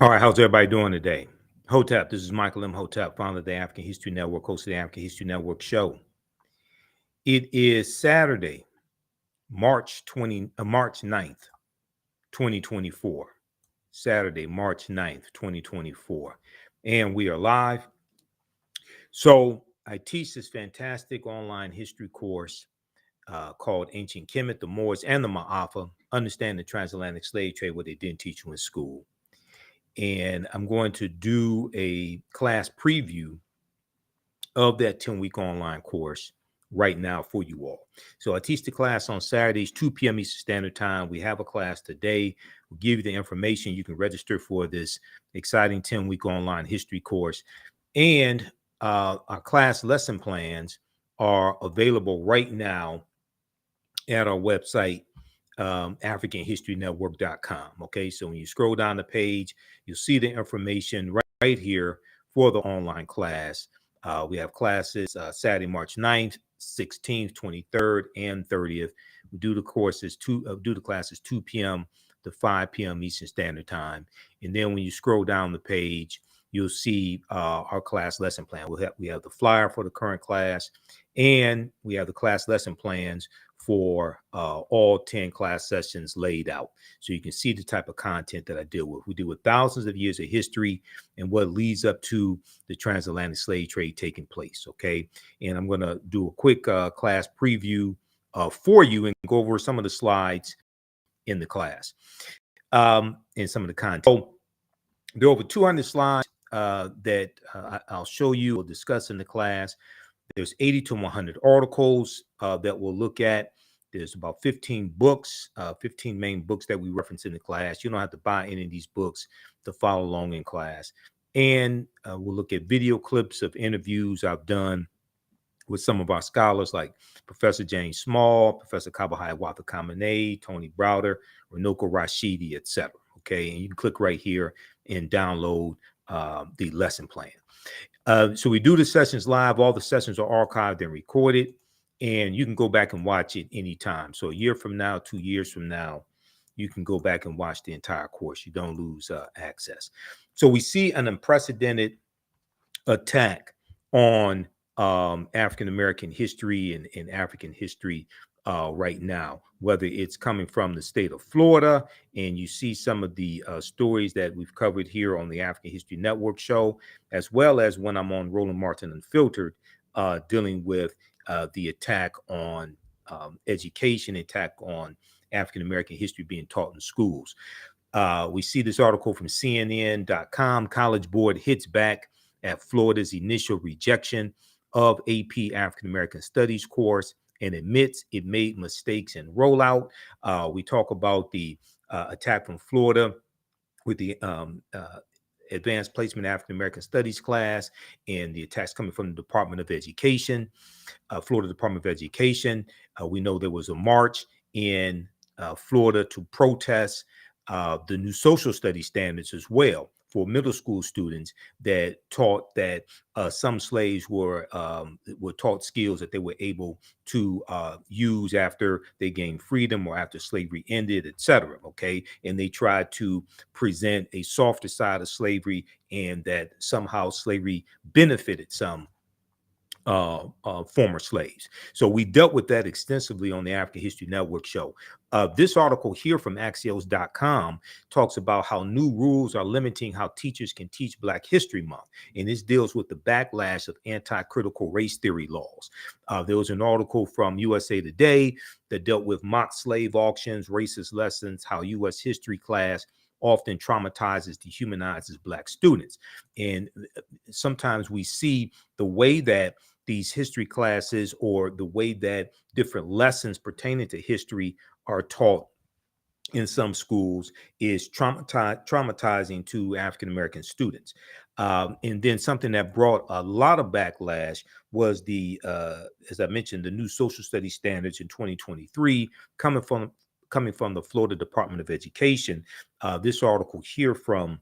All right, how's everybody doing today? Hotep, this is Michael Imhotep, founder of the African History Network, host of the African History Network show. It is Saturday, March 9th, 2024. Saturday, March 9th, 2024. And we are live. So I teach this fantastic online history course called Ancient Kemet, the Moors, and the Maafa, Understand the Transatlantic Slave Trade, what they didn't teach you in school. And I'm going to do a class preview of that 10-week online course right now for you all. So I teach the class on Saturdays, 2 p.m. Eastern Standard Time. We have a class today. We'll give you the information. You can register for this exciting 10-week online history course. And our class lesson plans are available right now at our website, africanhistorynetwork.com. Okay, so when you scroll down the page, you'll see the information right here for the online class. We have classes Saturday, March 9th, 16th, 23rd, and 30th. We do the classes 2 p.m. to 5 p.m. Eastern Standard Time. And then when you scroll down the page, you'll see our class lesson plan. We have the flyer for the current class, and we have the class lesson plans for all 10 class sessions laid out. So you can see the type of content that I deal with. We deal with thousands of years of history and what leads up to the transatlantic slave trade taking place, okay? And I'm gonna do a quick class preview for you and go over some of the slides in the class and some of the content. So there are over 200 slides that I'll show you, we'll discuss in the class. There's 80 to 100 articles that we'll look at. There's about 15 books, 15 main books that we reference in the class. You don't have to buy any of these books to follow along in class. And we'll look at video clips of interviews I've done with some of our scholars like Professor James Small, Professor Kabahai Watha Kamene, Tony Browder, Runoko Rashidi, etc. Okay, and you can click right here and download the lesson plan. So we do the sessions live. All the sessions are archived and recorded, and you can go back and watch it anytime. So a year from now, 2 years from now, you can go back and watch the entire course. You don't lose access. So we see an unprecedented attack on African-American history and African history right now, whether it's coming from the state of Florida, and you see some of the stories that we've covered here on the African History Network show, as well as when I'm on Roland Martin Unfiltered, dealing with the attack on education, attack on African-American history being taught in schools. We see this article from CNN.com. College Board hits back at Florida's initial rejection of AP African-American Studies course and admits it made mistakes in rollout. We talk about the attack from Florida with the Advanced Placement African-American Studies class and the attacks coming from the Department of Education, Florida Department of Education. We know there was a march in Florida to protest the new social studies standards as well for middle school students that taught that some slaves were taught skills that they were able to use after they gained freedom or after slavery ended, etc. Okay, and they tried to present a softer side of slavery and that somehow slavery benefited some former slaves. So we dealt with that extensively on the African History Network show. This article here from Axios.com talks about how new rules are limiting how teachers can teach Black History Month. And this deals with the backlash of anti-critical race theory laws. There was an article from USA Today that dealt with mock slave auctions, racist lessons, how U.S. history class often traumatizes, dehumanizes Black students. And sometimes we see the way that these history classes or the way that different lessons pertaining to history are taught in some schools is traumatizing to African-American students. And then something that brought a lot of backlash was the, as I mentioned, the new social studies standards in 2023 coming from the Florida Department of Education. This article here from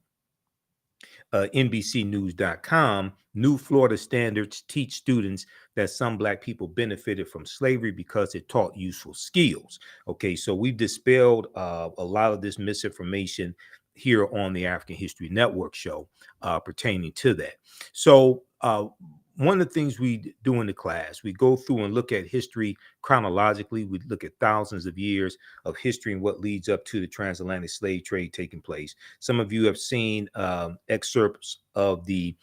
NBCnews.com, new Florida standards teach students that some Black people benefited from slavery because it taught useful skills. Okay, so we've dispelled a lot of this misinformation here on the African History Network show pertaining to that. So one of the things we do in the class, we go through and look at history chronologically. We look at thousands of years of history and what leads up to the transatlantic slave trade taking place. Some of you have seen excerpts of the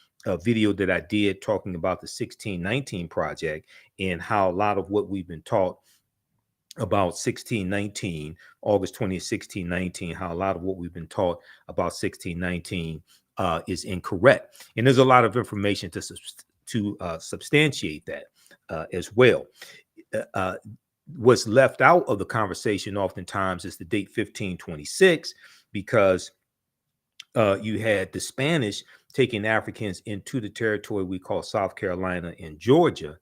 video that I did talking about the 1619 project and how a lot of what we've been taught about 1619, August 20th, 1619, how a lot of what we've been taught about 1619 is incorrect. And there's a lot of information to substantiate that as well. What's left out of the conversation oftentimes is the date 1526, because you had the Spanish taking Africans into the territory we call South Carolina and Georgia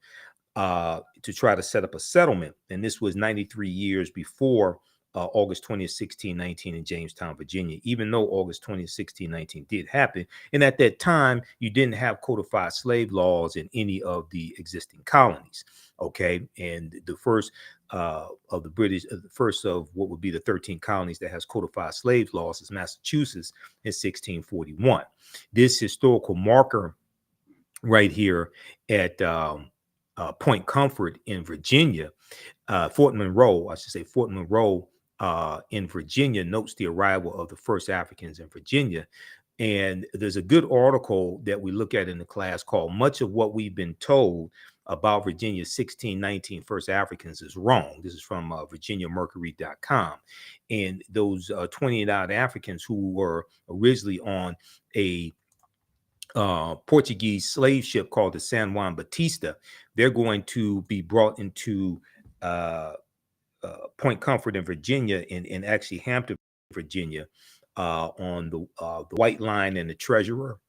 to try to set up a settlement. And this was 93 years before August 20th, 1619 in Jamestown, Virginia, even though August 20th, 1619 did happen. And at that time, you didn't have codified slave laws in any of the existing colonies. Okay. And the first of the British, the first of what would be the 13 colonies that has codified slave laws is Massachusetts in 1641. This historical marker right here at Point Comfort in Virginia, Fort Monroe, I should say Fort Monroe in Virginia, notes the arrival of the first Africans in Virginia. And there's a good article that we look at in the class called "Much of What We've Been Told About Virginia's 1619 First Africans is Wrong." This is from virginiamercury.com. And those 28 odd Africans who were originally on a Portuguese slave ship called the San Juan Batista, they're going to be brought into Point Comfort in Virginia, and actually Hampton, Virginia, on the White Line and the Treasurer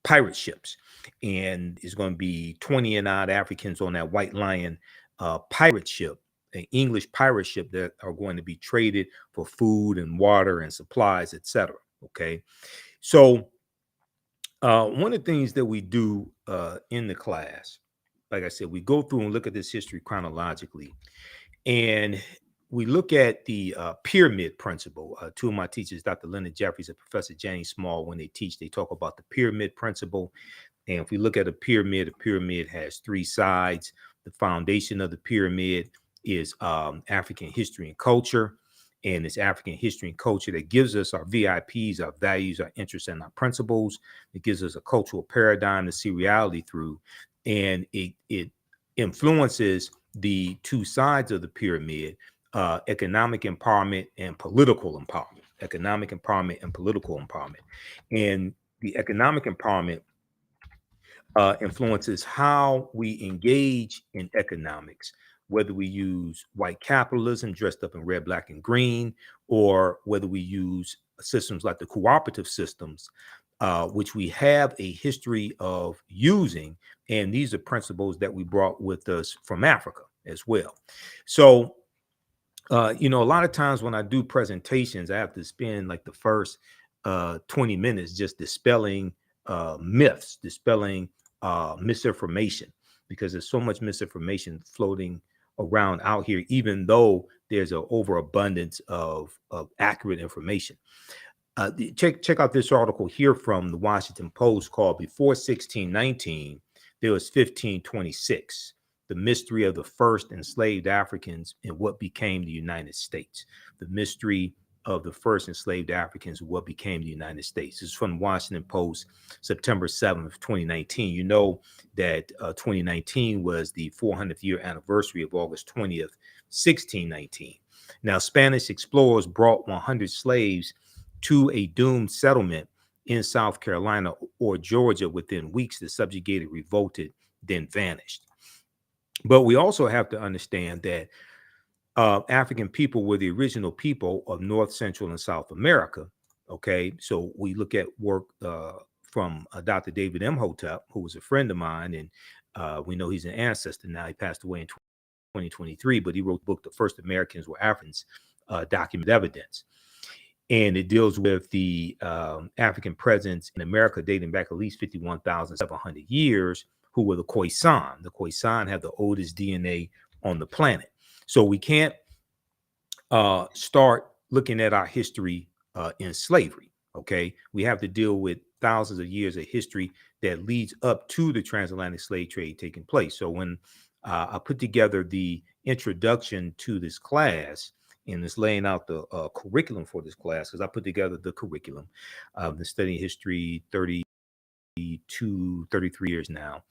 pirate ships. And it's going to be 20 and odd Africans on that White Lion pirate ship, an English pirate ship, that are going to be traded for food and water and supplies, etc. Okay, so one of the things that we do in the class, like I said, we go through and look at this history chronologically, and we look at the pyramid principle. Two of my teachers, Dr. Leonard Jeffries and Professor Janie Small, when they teach, they talk about the pyramid principle. And if we look at a pyramid has three sides. The foundation of the pyramid is African history and culture. And it's African history and culture that gives us our VIPs, our values, our interests, and our principles. It gives us a cultural paradigm to see reality through. And it influences the two sides of the pyramid, economic empowerment and political empowerment. Economic empowerment and political empowerment. And the economic empowerment influences how we engage in economics, whether we use white capitalism dressed up in red, black, and green, or whether we use systems like the cooperative systems, which we have a history of using. And these are principles that we brought with us from Africa as well. So, a lot of times when I do presentations, I have to spend like the first 20 minutes just dispelling myths, dispelling misinformation, because there's so much misinformation floating around out here, even though there's an overabundance of accurate information. Check out this article here from the Washington Post called "Before 1619, There Was 1526. The Mystery of the First Enslaved Africans and What Became the United States." The mystery of the first enslaved Africans and what became the United States. This is from the Washington Post, September 7th, 2019. You know that 2019 was the 400th year anniversary of August 20th, 1619. Now, Spanish explorers brought 100 slaves to a doomed settlement in South Carolina or Georgia within weeks. The subjugated revolted, then vanished. But we also have to understand that African people were the original people of North, Central, and South America. Okay, so we look at work from Dr. David Imhotep, who was a friend of mine, and we know he's an ancestor now. He passed away in 2023, but he wrote the book "The First Americans Were Africans," Documented Evidence. And it deals with the African presence in America dating back at least 51,700 years, who were the Khoisan. The Khoisan have the oldest DNA on the planet. So we can't start looking at our history in slavery. Okay, we have to deal with thousands of years of history that leads up to the transatlantic slave trade taking place. So when I put together the introduction to this class and is laying out the curriculum for this class, because I put together the curriculum, the studying history 32, 33 years now.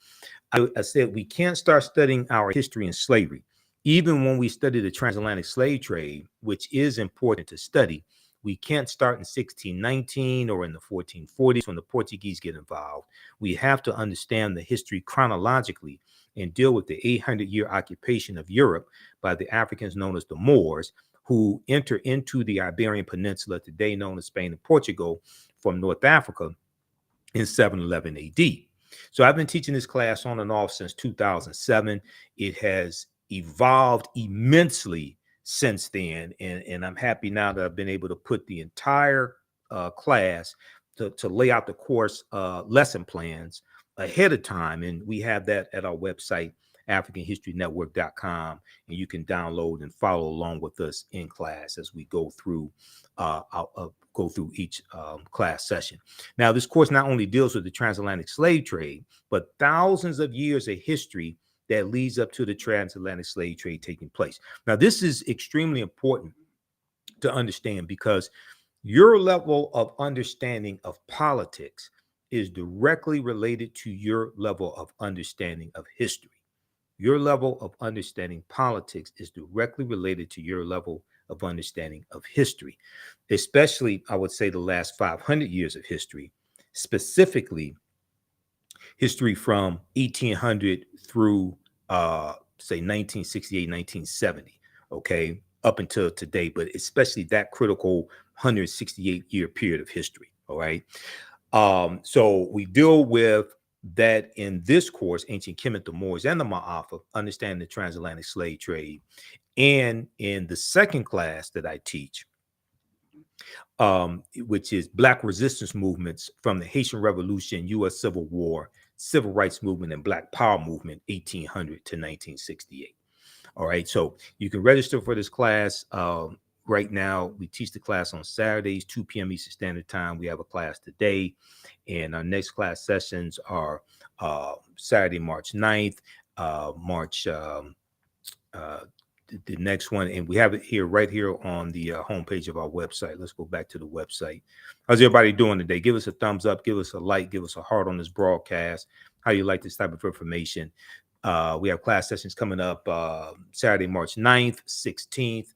I said we can't start studying our history in slavery. Even when we study the transatlantic slave trade, which is important to study, we can't start in 1619 or in the 1440s when the Portuguese get involved. We have to understand the history chronologically and deal with the 800-year occupation of Europe by the Africans known as the Moors, who enter into the Iberian Peninsula, today known as Spain and Portugal, from North Africa in 711 AD. So I've been teaching this class on and off since 2007. It has evolved immensely since then, and I'm happy now that I've been able to put the entire class to lay out the course lesson plans ahead of time, and we have that at our website, africanhistorynetwork.com, and you can download and follow along with us in class as we go through each class session. Now, this course not only deals with the transatlantic slave trade, but thousands of years of history that leads up to the transatlantic slave trade taking place. Now, this is extremely important to understand because your level of understanding of politics is directly related to your level of understanding of history. Your level of understanding politics is directly related to your level of understanding of history, especially, I would say, the last 500 years of history, specifically history from 1800 through, say, 1968, 1970, okay, up until today, but especially that critical 168-year period of history, all right? So we deal with that in this course, Ancient Kemet, the Moors, and the Maafa, understanding the transatlantic slave trade. And in the second class that I teach, which is Black resistance movements from the Haitian Revolution, U.S. Civil War, Civil Rights Movement, and Black Power Movement, 1800 to 1968. All right, so you can register for this class. Right now, we teach the class on Saturdays, 2 p.m. Eastern Standard Time. We have a class today, and our next class sessions are Saturday, March 9th, the next one, and we have it here right here on the homepage of our website. Let's go back to the website. How's everybody doing today? Give us a thumbs up, give us a like, give us a heart on this broadcast. How you like this type of information? We have class sessions coming up Saturday, March 9th, 16th,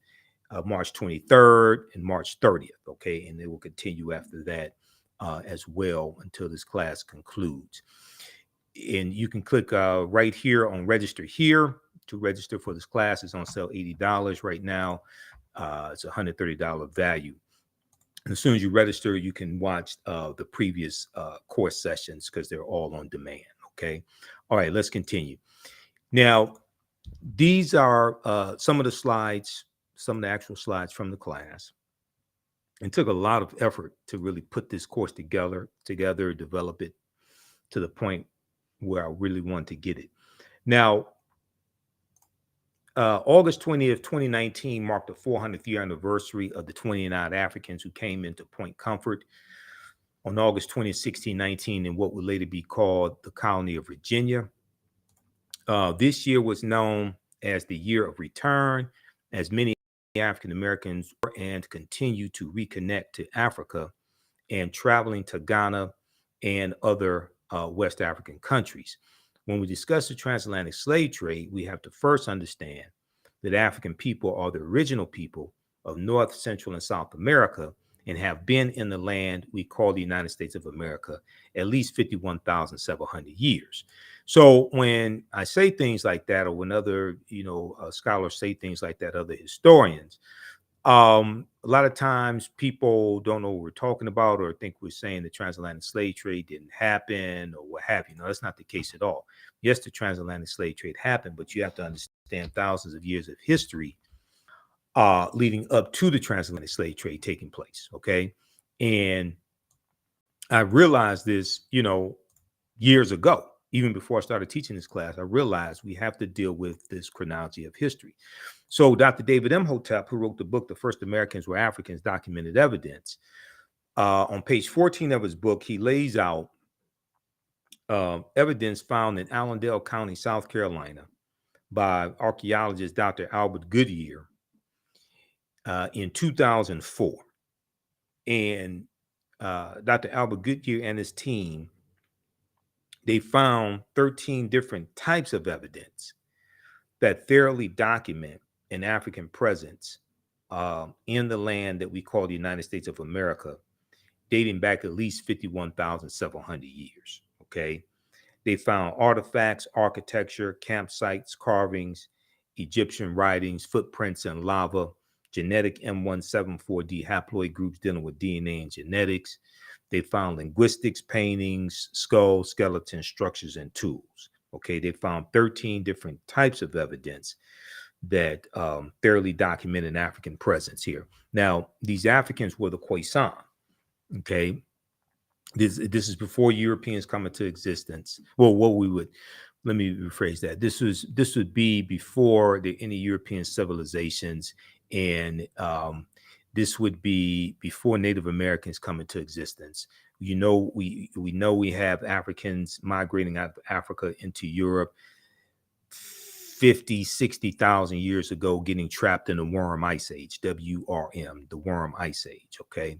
March 23rd, and March 30th. Okay, and it will continue after that as well until this class concludes. And you can click right here on register here to register for this class. It's on sale $80 right now. It's a $130 value. And as soon as you register, you can watch the previous course sessions because they're all on demand. Okay. All right, let's continue. Now, these are some of the slides, some of the actual slides from the class. It took a lot of effort to really put this course together, develop it to the point where I really want to get it. Now, August 20th, 2019 marked the 400th year anniversary of the 29 Africans who came into Point Comfort on August 20th, 1619, in what would later be called the colony of Virginia. This year was known as the Year of Return, as many African Americans were and continue to reconnect to Africa and traveling to Ghana and other West African countries. When we discuss the transatlantic slave trade, we have to first understand that African people are the original people of North, Central, and South America and have been in the land we call the United States of America at least 51,700 years. So when I say things like that, or when other, scholars say things like that, other historians, a lot of times people don't know what we're talking about or think we're saying the transatlantic slave trade didn't happen or what have you. No, that's not the case at all. Yes, the transatlantic slave trade happened, but you have to understand thousands of years of history leading up to the transatlantic slave trade taking place. Okay. And I realized this, years ago, even before I started teaching this class. I realized we have to deal with this chronology of history. So Dr. David Imhotep, who wrote the book, The First Americans Were Africans, Documented Evidence, on page 14 of his book, he lays out evidence found in Allendale County, South Carolina, by archaeologist Dr. Albert Goodyear in 2004. And Dr. Albert Goodyear and his team, they found 13 different types of evidence that thoroughly document an African presence in the land that we call the United States of America, dating back at least 51,700 years. Okay. They found artifacts, architecture, campsites, carvings, Egyptian writings, footprints in lava, genetic M174D haploid groups dealing with DNA and genetics. They found linguistics, paintings, skulls, skeletons, structures, and tools. Okay, they found 13 different types of evidence that thoroughly document an African presence here. Now, these Africans were the Khoisan. Okay, this is before Europeans come into existence. Well, let me rephrase that. This would be before any European civilizations, and this would be before Native Americans come into existence. We know we have Africans migrating out of Africa into Europe 50, 60,000 years ago, getting trapped in the Worm Ice Age, WRM, the Worm Ice Age. Okay.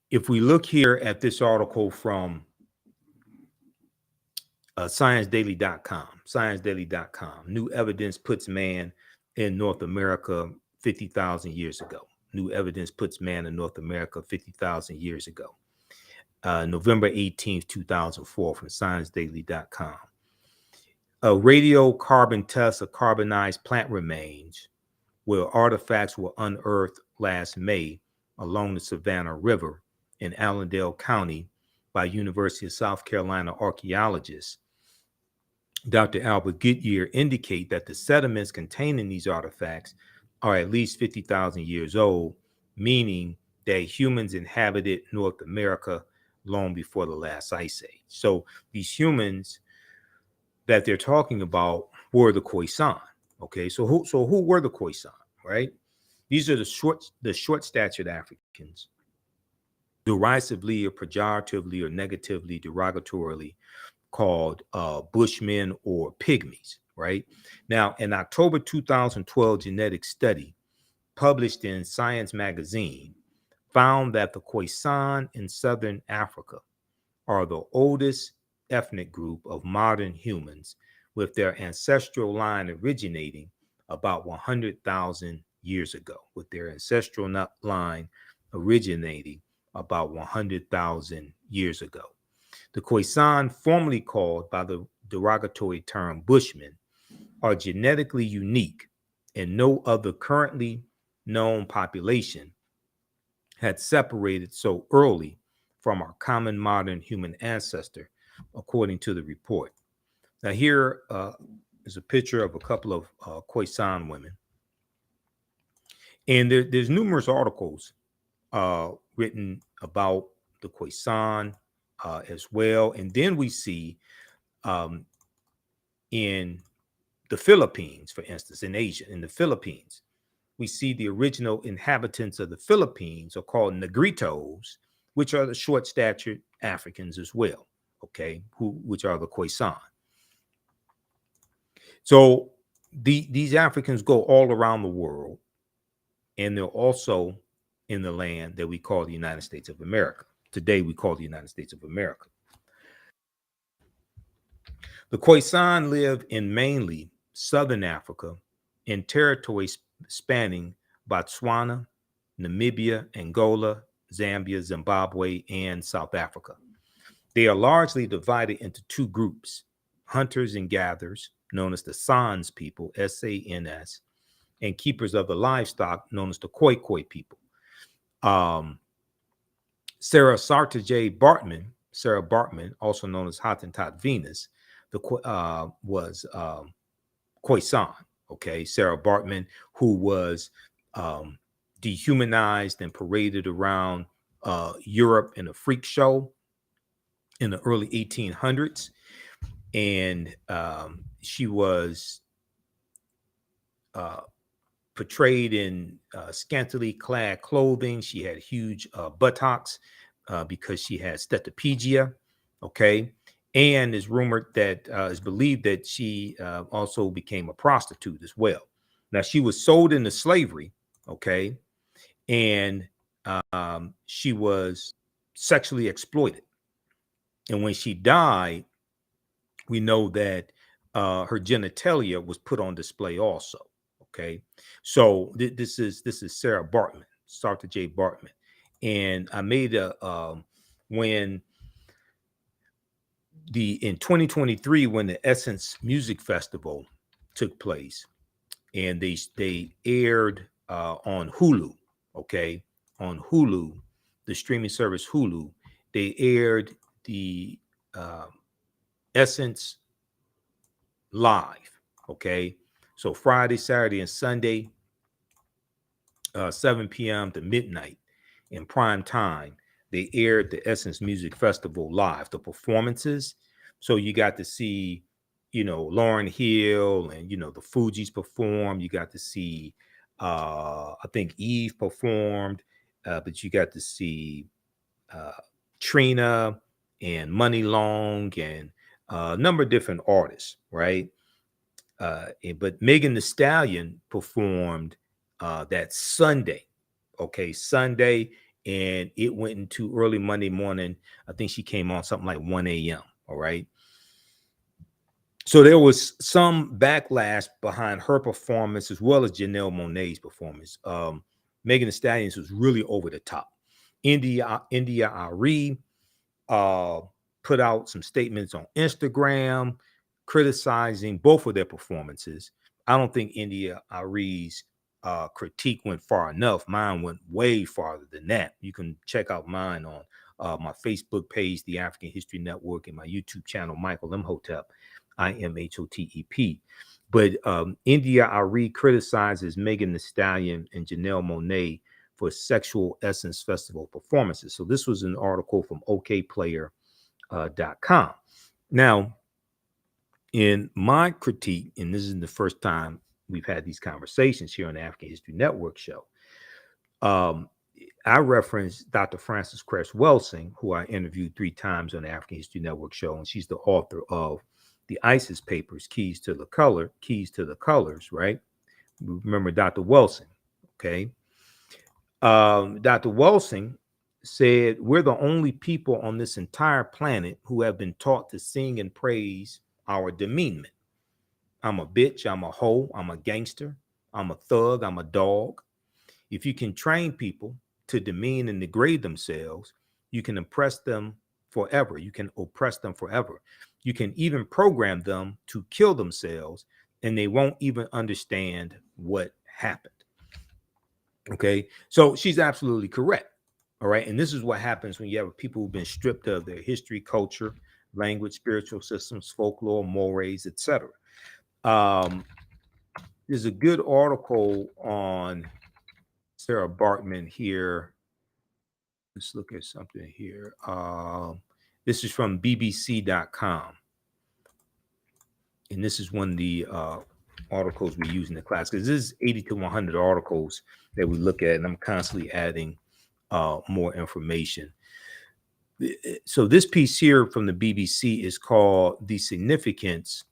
If we look here at this article from ScienceDaily.com, new evidence puts man in North America 50,000 years ago. New evidence puts man in North America 50,000 years ago. November 18th, 2004 from ScienceDaily.com. A radiocarbon test of carbonized plant remains where artifacts were unearthed last May along the Savannah River in Allendale County by University of South Carolina archaeologists Dr. Albert Goodyear indicate that the sediments containing these artifacts are at least 50,000 years old, meaning that humans inhabited North America long before the last ice age. So these humans that they're talking about were the Khoisan. Okay, so who were the Khoisan, right? These are the short-statured Africans, derisively or pejoratively or negatively, derogatorily called Bushmen or Pygmies, right? Now, an October 2012 genetic study published in Science magazine found that the Khoisan in Southern Africa are the oldest ethnic group of modern humans, with their ancestral line originating about 100,000 years ago, with their ancestral line originating about 100,000 years ago. The Khoisan, formerly called by the derogatory term Bushmen, are genetically unique, and no other currently known population had separated so early from our common modern human ancestor, according to the report. Now, here is a picture of a couple of Khoisan women. And there's numerous articles written about the Khoisan as well. And then we see in the Philippines, for instance, in Asia, in the Philippines, we see the original inhabitants of the Philippines are called Negritos, which are the short-statured Africans as well, okay, which are the Khoisan. So these Africans go all around the world, and they're also in the land that we call the United States of America. Today, we call the United States of America. The Khoisan live in mainly Southern Africa in territories spanning Botswana, Namibia, Angola, Zambia, Zimbabwe, and South Africa. They are largely divided into two groups, hunters and gatherers, known as the Sans people, S-A-N-S, and keepers of the livestock, known as the Khoi people. Sara Baartman, also known as Hottentot Venus, was Khoisan. Okay, Sara Baartman, who was dehumanized and paraded around Europe in a freak show in the early 1800s, and she was uh, portrayed in scantily clad clothing. She had huge buttocks because she had steatopedia. Okay. And it's rumored that it's believed that she also became a prostitute as well. Now, she was sold into slavery. Okay. And she was sexually exploited. And when she died, we know that her genitalia was put on display also. Okay, so this is Sara Baartman, Sarta J. Baartman, and I made a when in 2023 when the Essence Music Festival took place, and they aired on Hulu. Okay, on Hulu, the streaming service Hulu, they aired the uh, Essence live. Okay, so Friday, Saturday, and Sunday, 7 p.m. to midnight in prime time, they aired the Essence Music Festival live, the performances. So you got to see, Lauryn Hill and the Fugees perform. You got to see, I think Eve performed, but you got to see uh, Trina and Money Long and a number of different artists, right? But Megan Thee Stallion performed that Sunday, okay, Sunday, and it went into early Monday morning. I think she came on something like 1 a.m. All right. So there was some backlash behind her performance as well as Janelle Monáe's performance. Megan Thee Stallion was really over the top. India Ari uh, put out some statements on Instagram criticizing both of their performances. I don't think India Ari's critique went far enough. Mine went way farther than that. You can check out mine on my Facebook page, the African History Network, and my YouTube channel, Michael Imhotep, Imhotep. But India Ari criticizes Megan Thee Stallion and Janelle Monáe for Sexual Essence Festival performances. So this was an article from okplayer.com. Now, in my critique, and this is the first time we've had these conversations here on the African History Network show, I referenced Dr. Frances Cress Welsing, who I interviewed 3 times on the African History Network show, and she's the author of the ISIS Papers, Keys to the Colors, right? Remember Dr. Welsing, okay? Dr. Welsing said, we're the only people on this entire planet who have been taught to sing and praise our demeanment. I'm a bitch, I'm a hoe, I'm a gangster, I'm a thug, I'm a dog. If you can train people to demean and degrade themselves, you can oppress them forever. You can oppress them forever. You can even program them to kill themselves, and they won't even understand what happened. Okay, so she's absolutely correct. All right, and this is what happens when you have people who've been stripped of their history, culture, language, spiritual systems, folklore, mores, etc. There's a good article on Sara Baartman here. Let's look at something here. This is from bbc.com. And this is one of the articles we use in the class, because this is 80 to 100 articles that we look at, and I'm constantly adding more information. So this piece here from the BBC is called The Significance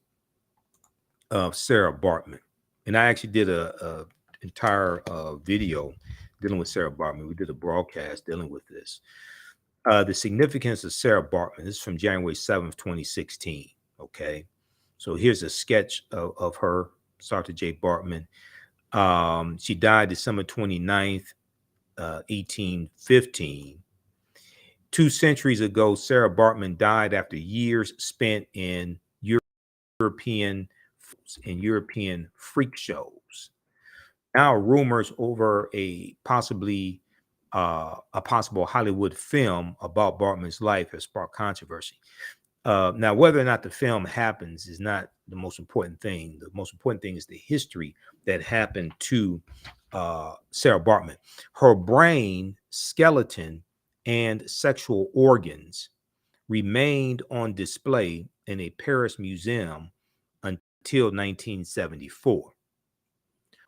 of Sara Baartman. And I actually did a entire video dealing with Sara Baartman. We did a broadcast dealing with this. The Significance of Sara Baartman. This is from January 7th, 2016. Okay. So here's a sketch of her, Sarta J. Baartman. She died December 29th, 1815. 2 centuries ago, Sara Baartman died after years spent in European freak shows. Now, rumors over a possible Hollywood film about Baartman's life has sparked controversy. Now, whether or not the film happens is not the most important thing. The most important thing is the history that happened to Sara Baartman. Her brain, skeleton, and sexual organs remained on display in a Paris museum until 1974.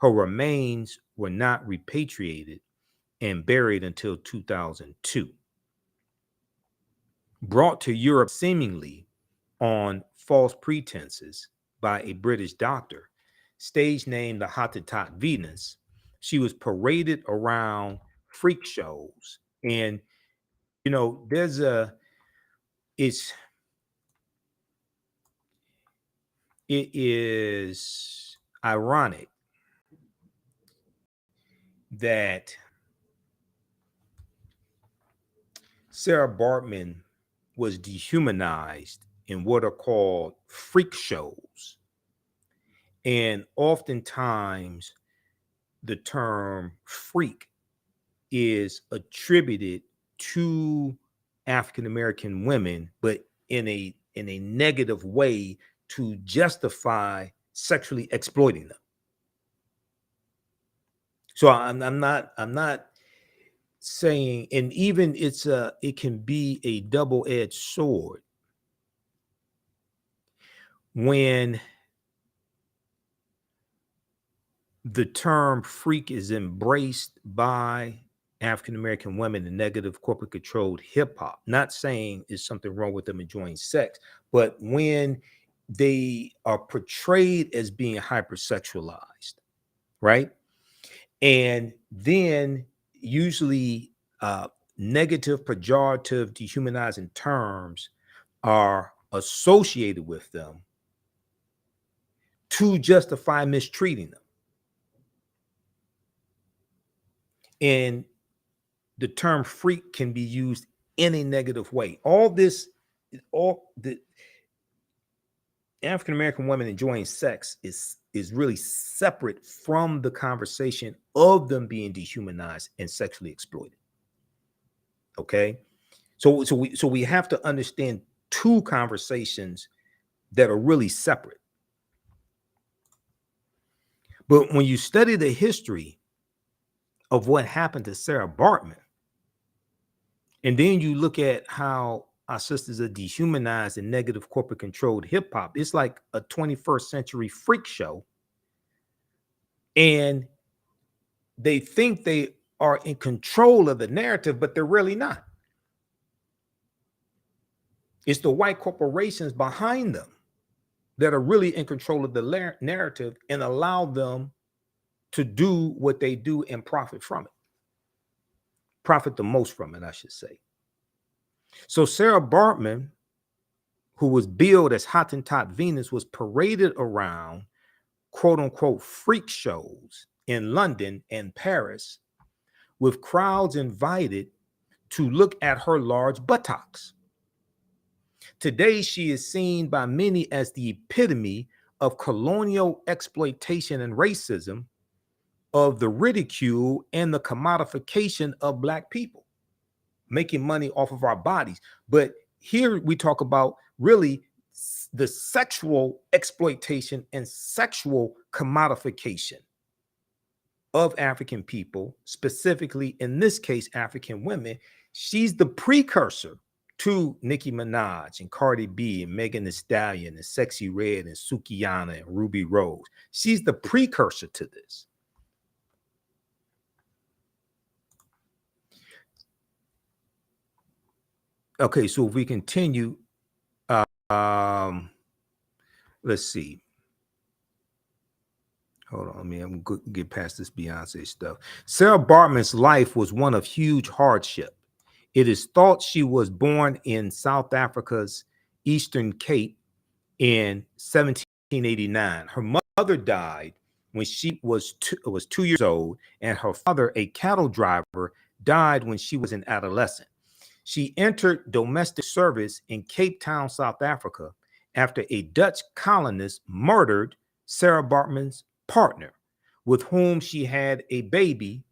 Her remains were not repatriated and buried until 2002. Brought to Europe seemingly on false pretenses by a British doctor, stage named the Hottentot Venus, she was paraded around freak shows. And, there's it's, it is ironic that Sara Baartman was dehumanized in what are called freak shows. And oftentimes, the term freak is attributed to African American women, but in a negative way to justify sexually exploiting them. So I'm not saying, and even it can be a double-edged sword when the term freak is embraced by African American women in negative corporate controlled hip hop. Not saying there's something wrong with them enjoying sex, but when they are portrayed as being hypersexualized, right? And then usually negative, pejorative, dehumanizing terms are associated with them to justify mistreating them. And the term freak can be used in a negative way. All the African American women enjoying sex is really separate from the conversation of them being dehumanized and sexually exploited. Okay, so we have to understand two conversations that are really separate. But when you study the history of what happened to Sara Baartman, and then you look at how our sisters are dehumanized in negative corporate controlled hip hop, it's like a 21st century freak show. And they think they are in control of the narrative, but they're really not. It's the white corporations behind them that are really in control of the narrative and allow them to do what they do and profit from it. Profit the most from it, I should say. So Sara Baartman, who was billed as Hottentot Venus, was paraded around quote unquote freak shows in London and Paris with crowds invited to look at her large buttocks. Today, she is seen by many as the epitome of colonial exploitation and racism, of the ridicule and the commodification of Black people, making money off of our bodies. But here we talk about really the sexual exploitation and sexual commodification of African people, specifically in this case, African women. She's the precursor to Nicki Minaj and Cardi B and Megan Thee Stallion and Sexy Red and Sukihana and Ruby Rose. She's the precursor to this. Okay, so if we continue, let's see. Hold on, I'm gonna get past this Beyonce stuff. Sara Baartman's life was one of huge hardship. It is thought she was born in South Africa's Eastern Cape in 1789. Her mother died when she was 2 years old, and her father, a cattle driver, died when she was an adolescent. She entered domestic service in Cape Town, South Africa, after a Dutch colonist murdered Sara Baartman's partner, with whom she had a baby,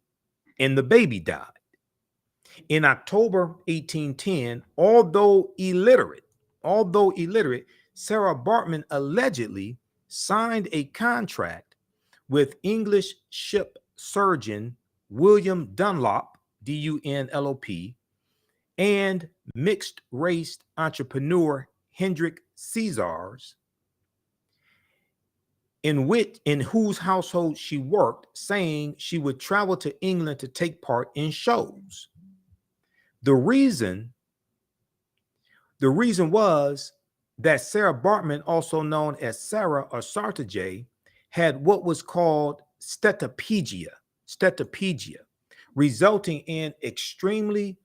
and the baby died. In October 1810, although illiterate, Sara Baartman allegedly signed a contract with English ship surgeon William Dunlop, Dunlop, and mixed race entrepreneur Hendrik Caesars, in whose household she worked, saying she would travel to England to take part in shows. The reason was that Sara Baartman, also known as Sara or Sartije, had what was called steatopegia, resulting in extremely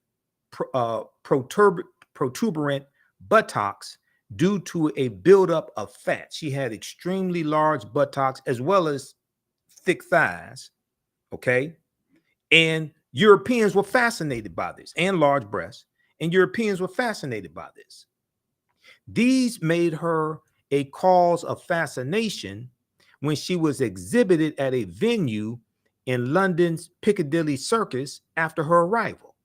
protuberant buttocks due to a buildup of fat. She had extremely large buttocks as well as thick thighs, okay? And Europeans were fascinated by this, and large breasts, and Europeans were fascinated by this. These made her a cause of fascination when she was exhibited at a venue in London's Piccadilly Circus after her arrival.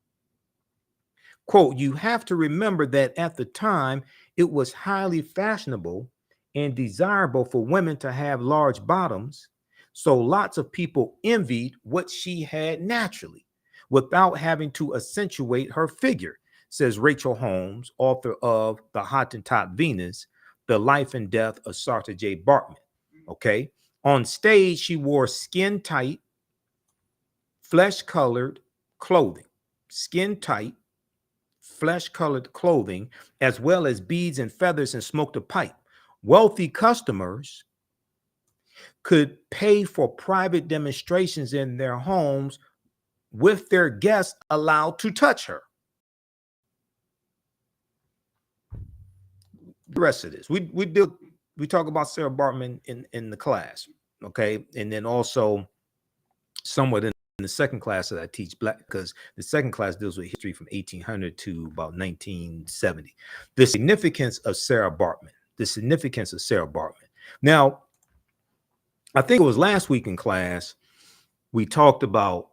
Quote, you have to remember that at the time, it was highly fashionable and desirable for women to have large bottoms, so lots of people envied what she had naturally without having to accentuate her figure, says Rachel Holmes, author of The Hottentot Venus, The Life and Death of Sartije Baartman. Okay. On stage, she wore skin-tight, flesh-colored clothing. Skin-tight, flesh-colored clothing, as well as beads and feathers, and smoked a pipe. Wealthy customers could pay for private demonstrations in their homes with their guests allowed to touch her. The rest of this, we talk about Sara Baartman in the class, okay, and then also somewhat in the second class that I teach, black, because the second class deals with history from 1800 to about 1970. The significance of Sara Baartman. Now, I think it was last week in class we talked about.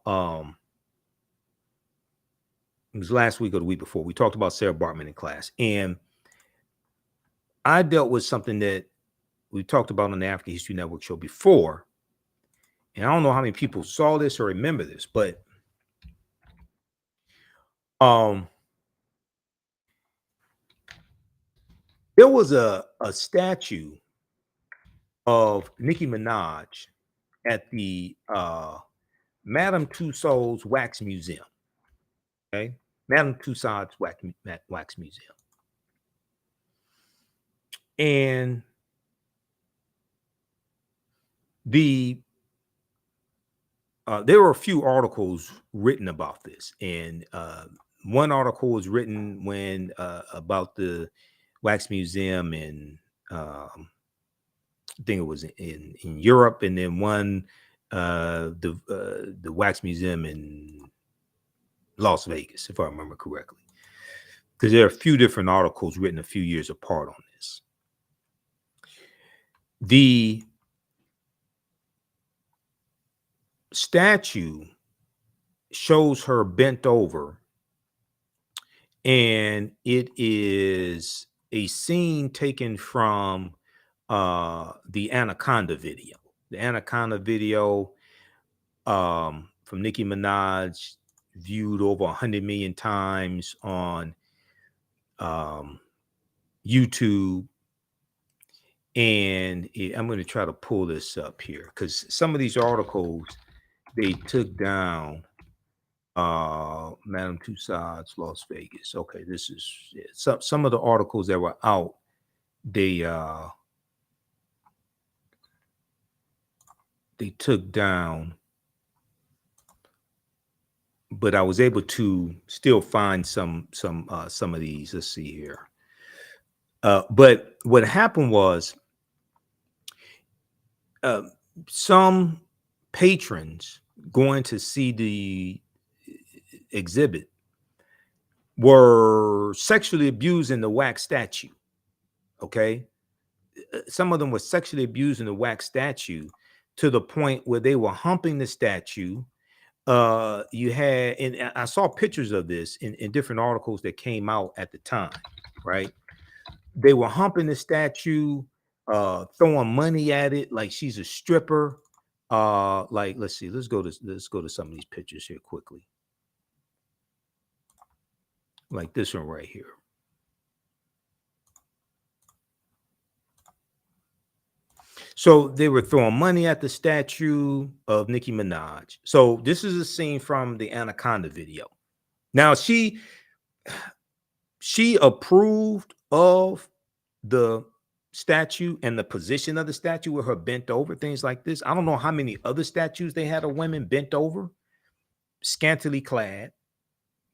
It was last week or the week before we talked about Sara Baartman in class, and I dealt with something that we talked about on the African History Network show before. And I don't know how many people saw this or remember this, but there was a statue of Nicki Minaj at the Madame Tussauds Wax Museum. Okay, Madame Tussauds Wax Museum, and there were a few articles written about this, and one article was written when about the Wax Museum in I think it was in Europe, and then one the Wax Museum in Las Vegas, if I remember correctly, because there are a few different articles written a few years apart on this. The statue shows her bent over, and it is a scene taken from the Anaconda video. The Anaconda video from Nicki Minaj, viewed over 100 million times on YouTube. And I'm going to try to pull this up here because some of these articles they took down. Madame Tussauds, Las Vegas. Okay, this is some of the articles that were out. They took down, but I was able to still find some of these. Let's see here. But what happened was some patrons going to see the exhibit were sexually abusing the wax statue. Okay, some of them were sexually abusing the wax statue to the point where they were humping the statue. You had, and I saw pictures of this in different articles that came out at the time, right? They were humping the statue, throwing money at it like she's a stripper. Like, let's see, let's go to some of these pictures here quickly. Like this one right here. So they were throwing money at the statue of Nicki Minaj. So this is a scene from the Anaconda video. Now she approved of the statue and the position of the statue with her bent over, things like this. I don't know how many other statues they had of women bent over, scantily clad.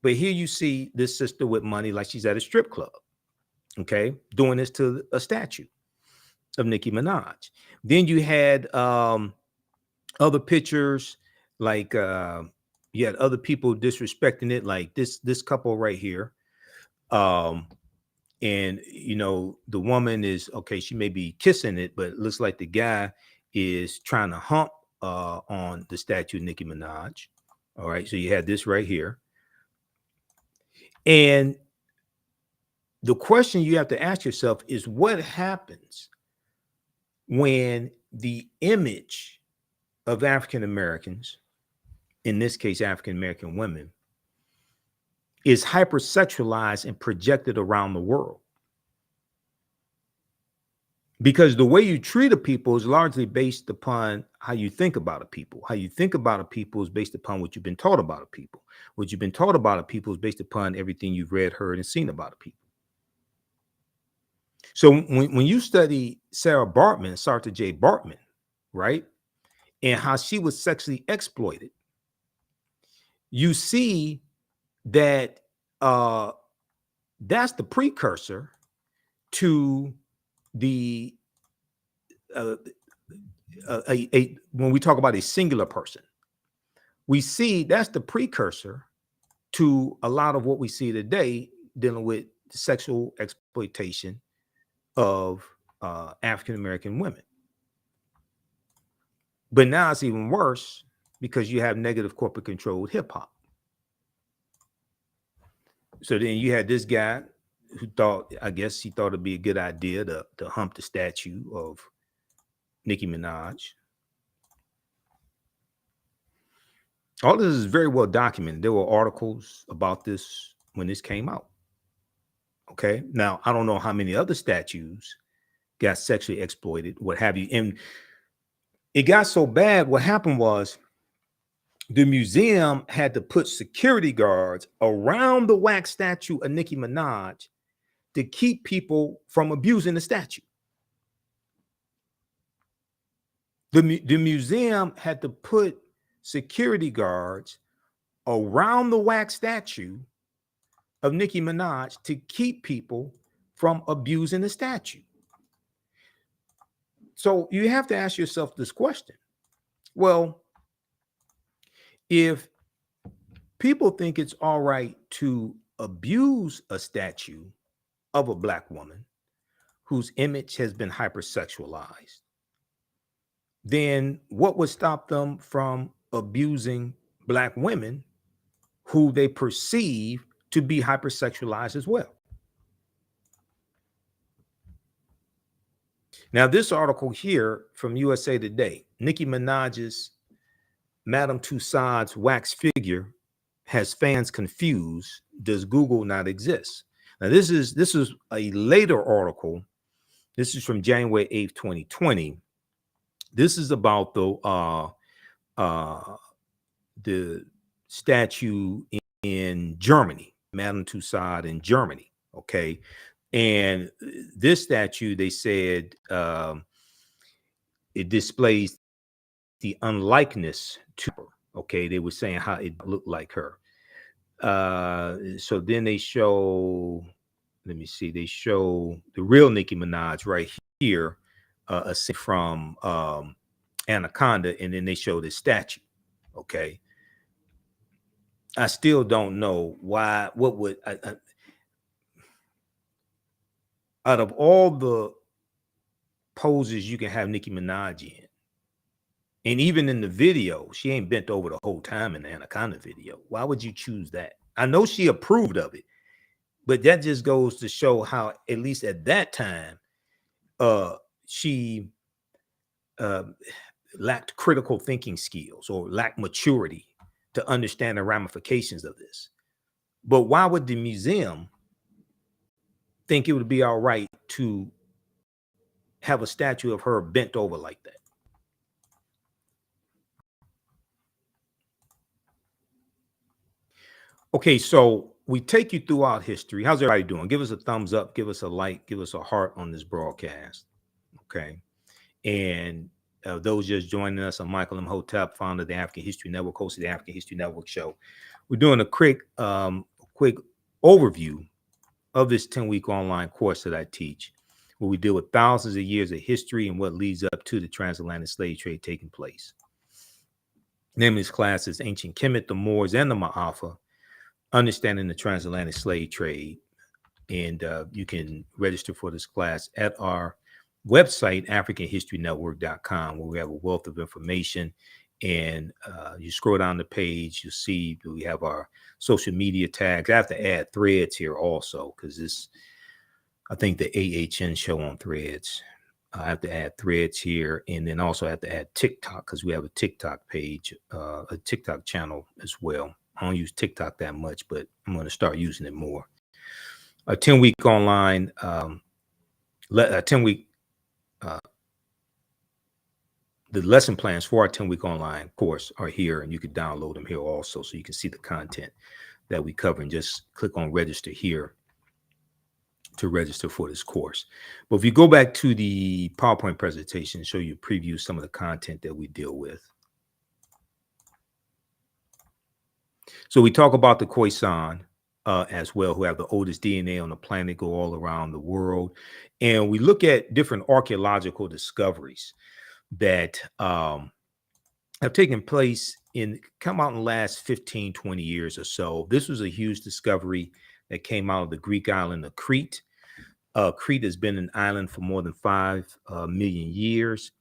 But here you see this sister with money like she's at a strip club, okay, doing this to a statue of Nicki Minaj. Then you had other pictures, like you had other people disrespecting it, like this couple right here. And you know, the woman is okay, she may be kissing it, but it looks like the guy is trying to hump on the statue of Nicki Minaj. All right, so you had this right here. And the question you have to ask yourself is, what happens when the image of African Americans, in this case African American women, is hypersexualized and projected around the world? Because the way you treat a people is largely based upon how you think about a people. How you think about a people is based upon what you've been taught about a people. What you've been taught about a people is based upon everything you've read, heard, and seen about a people. So when you study Sara Baartman, Sara J. Baartman, right, and how she was sexually exploited, you see that that's the precursor to the when we talk about a singular person, we see that's the precursor to a lot of what we see today dealing with sexual exploitation of African American women. But now it's even worse because you have negative corporate controlled hip hop. So then you had this guy who thought, I guess he thought it'd be a good idea to hump the statue of Nicki Minaj. All this is very well documented. There were articles about this when this came out. Okay. Now, I don't know how many other statues got sexually exploited, what have you. And it got so bad, what happened was the museum had to put security guards around the wax statue of Nicki Minaj to keep people from abusing the statue. The museum had to put security guards around the wax statue of Nicki Minaj to keep people from abusing the statue. So you have to ask yourself this question. Well, if people think it's all right to abuse a statue of a Black woman whose image has been hypersexualized, then what would stop them from abusing Black women who they perceive to be hypersexualized as well? Now, this article here from USA Today, Nicki Minaj's Madame Tussauds wax figure has fans confused. Does Google not exist? Now, this is a later article. This is from January 8th, 2020. This is about the statue in Germany, Madame Tussauds in Germany. Okay. And this statue, they said, it displays the unlikeness to her. Okay. They were saying how it looked like her. So then they show, let me see, they show the real Nicki Minaj right here, a scene from Anaconda, and then they show this statue. Okay. I still don't know why, what would, out of all the poses you can have Nicki Minaj in, and even in the video, she ain't bent over the whole time in the Anaconda video. Why would you choose that? I know she approved of it, but that just goes to show how, at least at that time, she lacked critical thinking skills or lacked maturity to understand the ramifications of this. But why would the museum think it would be all right to have a statue of her bent over like that? Okay, so we take you throughout history. How's everybody doing? Give us a thumbs up, give us a like, give us a heart on this broadcast. Okay. And those just joining us, I'm Michael Imhotep, founder of the African History Network, host of the African History Network show. We're doing a quick overview of this 10-week online course that I teach, where we deal with thousands of years of history and what leads up to the transatlantic slave trade taking place. The name of this class is Ancient Kemet, the Moors, and the Maafa, Understanding the Transatlantic Slave Trade. And you can register for this class at our website, africanhistorynetwork.com, where we have a wealth of information. And you scroll down the page, you'll see we have our social media tags. I have to add threads here also, because this, I think the AHN show on threads. I have to add threads here, and then also have to add TikTok, because we have a TikTok page, a TikTok channel as well. I don't use TikTok that much, but I'm going to start using it more. A 10-week online, 10-week, the lesson plans for our 10-week online course are here, and you can download them here also, so you can see the content that we cover, and just click on register here to register for this course. But if you go back to the PowerPoint presentation, show you a preview of some of the content that we deal with. So we talk about the Khoisan as well, who have the oldest DNA on the planet, go all around the world. And we look at different archaeological discoveries that have taken place come out in the last 15, 20 years or so. This was a huge discovery that came out of the Greek island of Crete. Crete has been an island for more than 5 million years.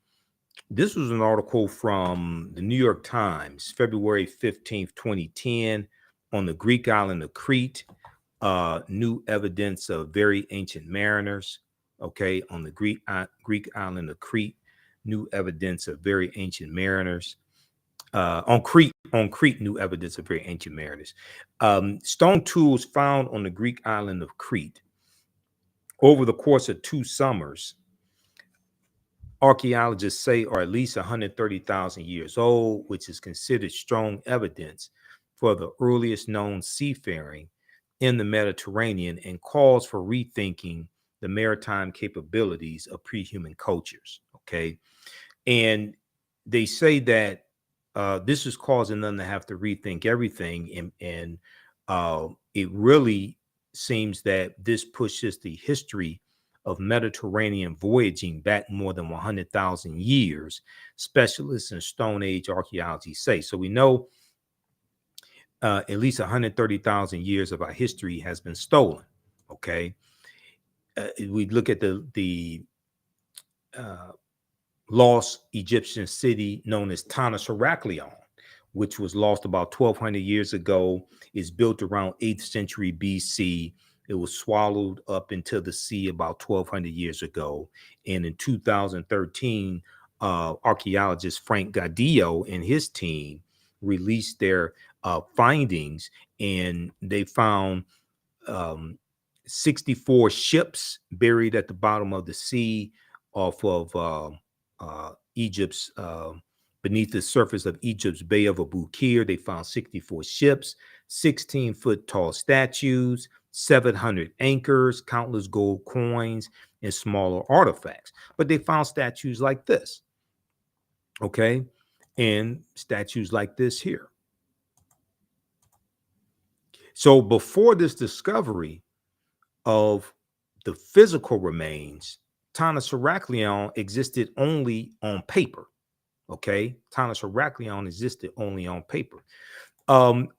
This was an article from the New York Times, February 15th, 2010, on the Greek island of Crete. New evidence of very ancient mariners. Okay, on the Greek island of Crete, new evidence of very ancient mariners. On Crete, new evidence of very ancient mariners. Stone tools found on the Greek island of Crete over the course of 2 summers, archaeologists say are at least 130,000 years old, which is considered strong evidence for the earliest known seafaring in the Mediterranean, and calls for rethinking the maritime capabilities of pre-human cultures. Okay. And they say that this is causing them to have to rethink everything. And it really seems that this pushes the history of Mediterranean voyaging back more than 100,000 years, specialists in Stone Age archaeology say. So we know at least 130,000 years of our history has been stolen. Okay. We look at the lost Egyptian city known as Tanis Heraklion, which was lost about 1,200 years ago. Is built around 8th century BC. It was swallowed up into the sea about 1,200 years ago. And in 2013, archaeologist Frank Gaudillo and his team released their findings, and they found 64 ships buried at the bottom of the sea off of Egypt's beneath the surface of Egypt's Bay of Abu Qir. They found 64 ships, 16-foot tall statues, 700 anchors, countless gold coins, and smaller artifacts. But they found statues like this, okay, and statues like this here. So before this discovery of the physical remains, Tanis Heraklion existed only on paper. Okay, Tanis Heraklion existed only on paper.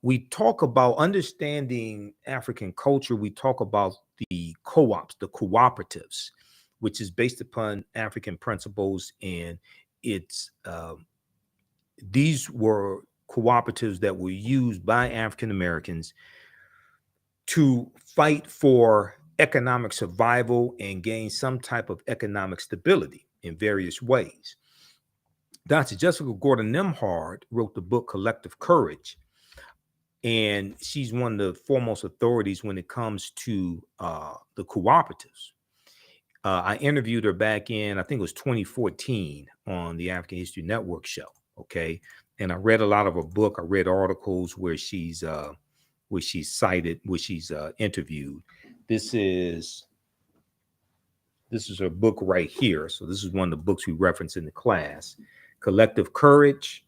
We talk about understanding African culture. We talk about the co-ops, the cooperatives, which is based upon African principles, and it's these were cooperatives that were used by African Americans to fight for economic survival and gain some type of economic stability in various ways. Dr. Jessica Gordon Nimhard wrote the book Collective Courage, and she's one of the foremost authorities when it comes to the cooperatives. I interviewed her back in, I think it was 2014 on the African History Network show. Okay. And I read a lot of her book. I read articles where she's cited, where she's interviewed. This is her book right here. So this is one of the books we reference in the class. Collective Courage,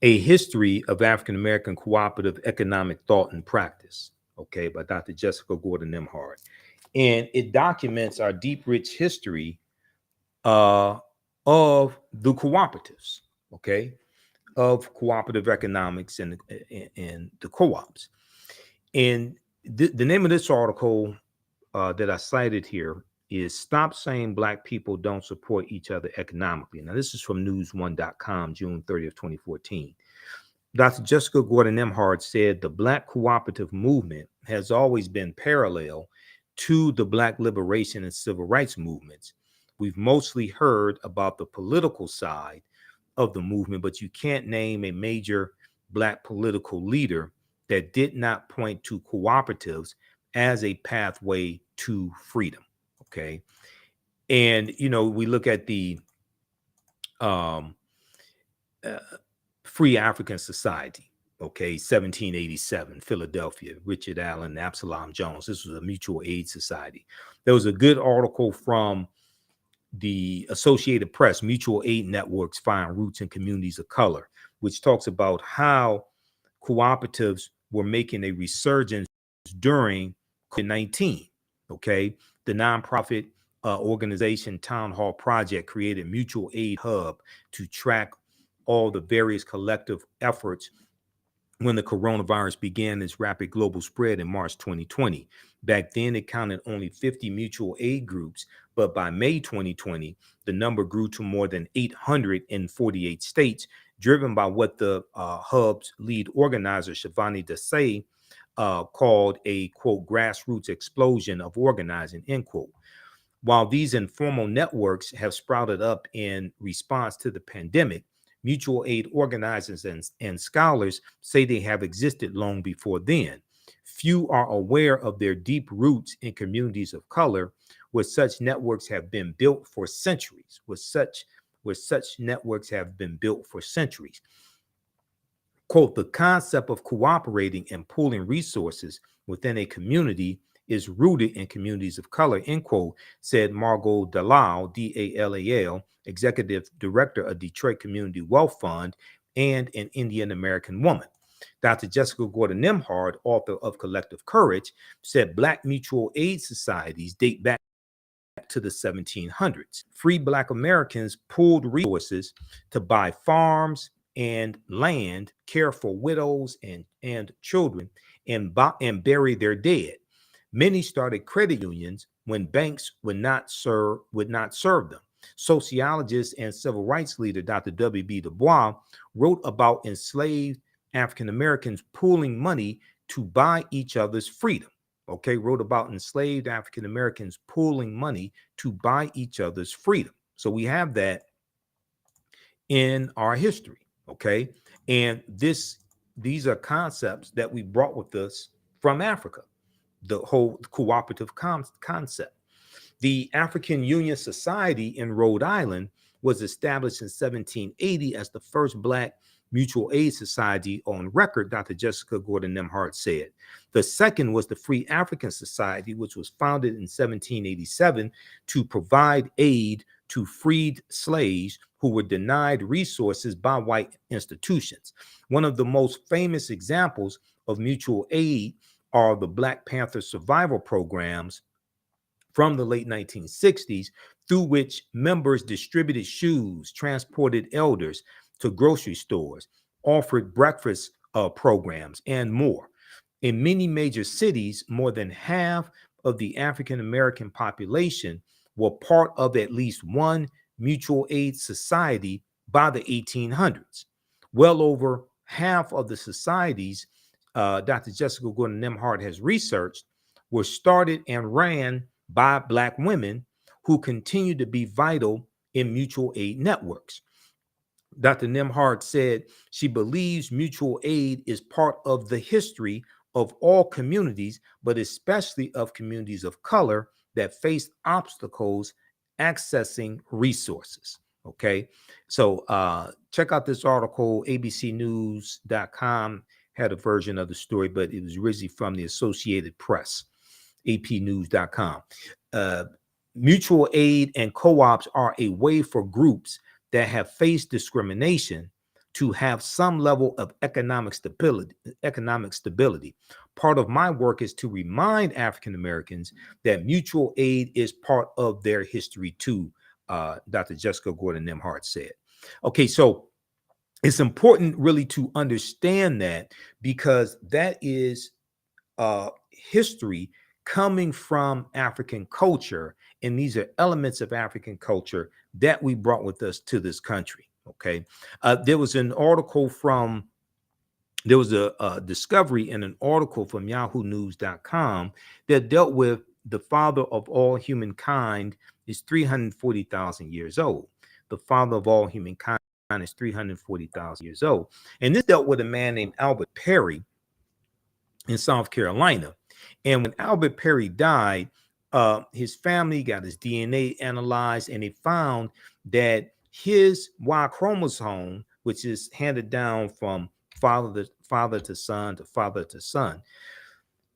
A History of African American Cooperative Economic Thought and Practice, okay, by Dr. Jessica Gordon Nimhard. And it documents our deep, rich history of the cooperatives, okay, of cooperative economics and the co-ops. And the name of this article that I cited here is Stop Saying Black People Don't Support Each Other Economically. Now, this is from news1.com, June 30th, 2014. Dr. Jessica Gordon Nimhard said the Black cooperative movement has always been parallel to the Black liberation and civil rights movements. We've mostly heard about the political side of the movement, but you can't name a major Black political leader that did not point to cooperatives as a pathway to freedom. Okay. And, you know, we look at the Free African Society, okay, 1787, Philadelphia, Richard Allen, Absalom Jones. This was a mutual aid society. There was a good article from the Associated Press, Mutual Aid Networks Find Roots in Communities of Color, which talks about how cooperatives were making a resurgence during COVID-19. Okay, the nonprofit organization Town Hall Project created Mutual Aid Hub to track all the various collective efforts when the coronavirus began its rapid global spread in March 2020. Back then, it counted only 50 mutual aid groups, but by May 2020, the number grew to more than 800 in 48 states, driven by what the hub's lead organizer, Shivani Desai, called a, quote, grassroots explosion of organizing, end quote. While these informal networks have sprouted up in response to the pandemic, mutual aid organizers and scholars say they have existed long before then. Few are aware of their deep roots in communities of color, where such networks have been built for centuries, where such networks have been built for centuries. Quote, the concept of cooperating and pooling resources within a community is rooted in communities of color, end quote, said Margot Dalal, D-A-L-A-L, executive director of Detroit Community Wealth Fund and an Indian American woman. Dr. Jessica Gordon Nimhard, author of Collective Courage, said Black mutual aid societies date back to the 1700s. Free Black Americans pooled resources to buy farms and land, care for widows and children, and bury their dead. Many started credit unions when banks would not serve them. Sociologist and civil rights leader Dr. W.B. Du Bois wrote about enslaved African Americans pooling money to buy each other's freedom. Okay, wrote about enslaved African Americans pooling money to buy each other's freedom. So we have that in our history. Okay, and these are concepts that we brought with us from Africa, the whole cooperative concept. The African Union Society in Rhode Island was established in 1780 as the first Black mutual aid society on record, Dr. Jessica Gordon Nimhard said. The second was the Free African Society, which was founded in 1787 to provide aid to freed slaves who were denied resources by white institutions. One of the most famous examples of mutual aid are the Black Panther survival programs from the late 1960s, through which members distributed shoes, transported elders to grocery stores, offered breakfast programs, and more. In many major cities, more than half of the African American population were part of at least one mutual aid society by the 1800s. Well over half of the societies Dr. Jessica Gordon Nimhard has researched were started and ran by Black women who continue to be vital in mutual aid networks. Dr. Nimhard said she believes mutual aid is part of the history of all communities, but especially of communities of color that faced obstacles accessing resources. Okay, so check out this article. abcnews.com had a version of the story, but it was originally from the Associated Press, apnews.com. Mutual aid and co-ops are a way for groups that have faced discrimination to have some level of economic stability. Part of my work is to remind African Americans that mutual aid is part of their history too, Dr. Jessica Gordon Nimhart said. Okay, so it's important really to understand that, because that is history coming from African culture, and these are elements of African culture that we brought with us to this country. Okay, there was a discovery in an article from yahoonews.com that dealt with the father of all humankind is 340,000 years old. The father of all humankind is 340,000 years old. And this dealt with a man named Albert Perry in South Carolina. And when Albert Perry died, his family got his DNA analyzed, and they found that his Y chromosome, which is handed down from father to son to father to son,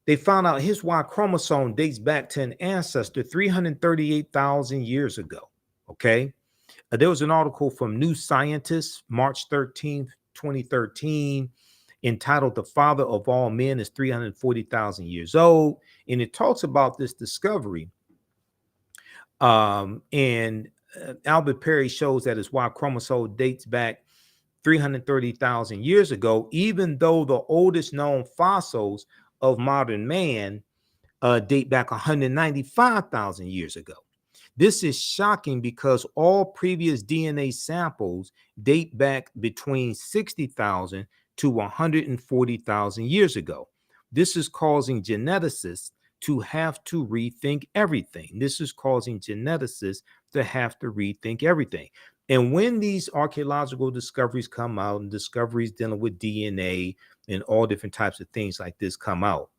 they found out his Y chromosome dates back to an ancestor 338,000 years ago. Okay. There was an article from New Scientist, March 13th, 2013, entitled "The Father of All Men is 340,000 Years Old." And it talks about this discovery. And Albert Perry shows that his Y chromosome dates back 330,000 years ago, even though the oldest known fossils of modern man date back 195,000 years ago. This is shocking because all previous DNA samples date back between 60,000 to 140,000 years ago. This is causing geneticists to have to rethink everything. And when these archaeological discoveries come out, and discoveries dealing with DNA and all different types of things like this come out,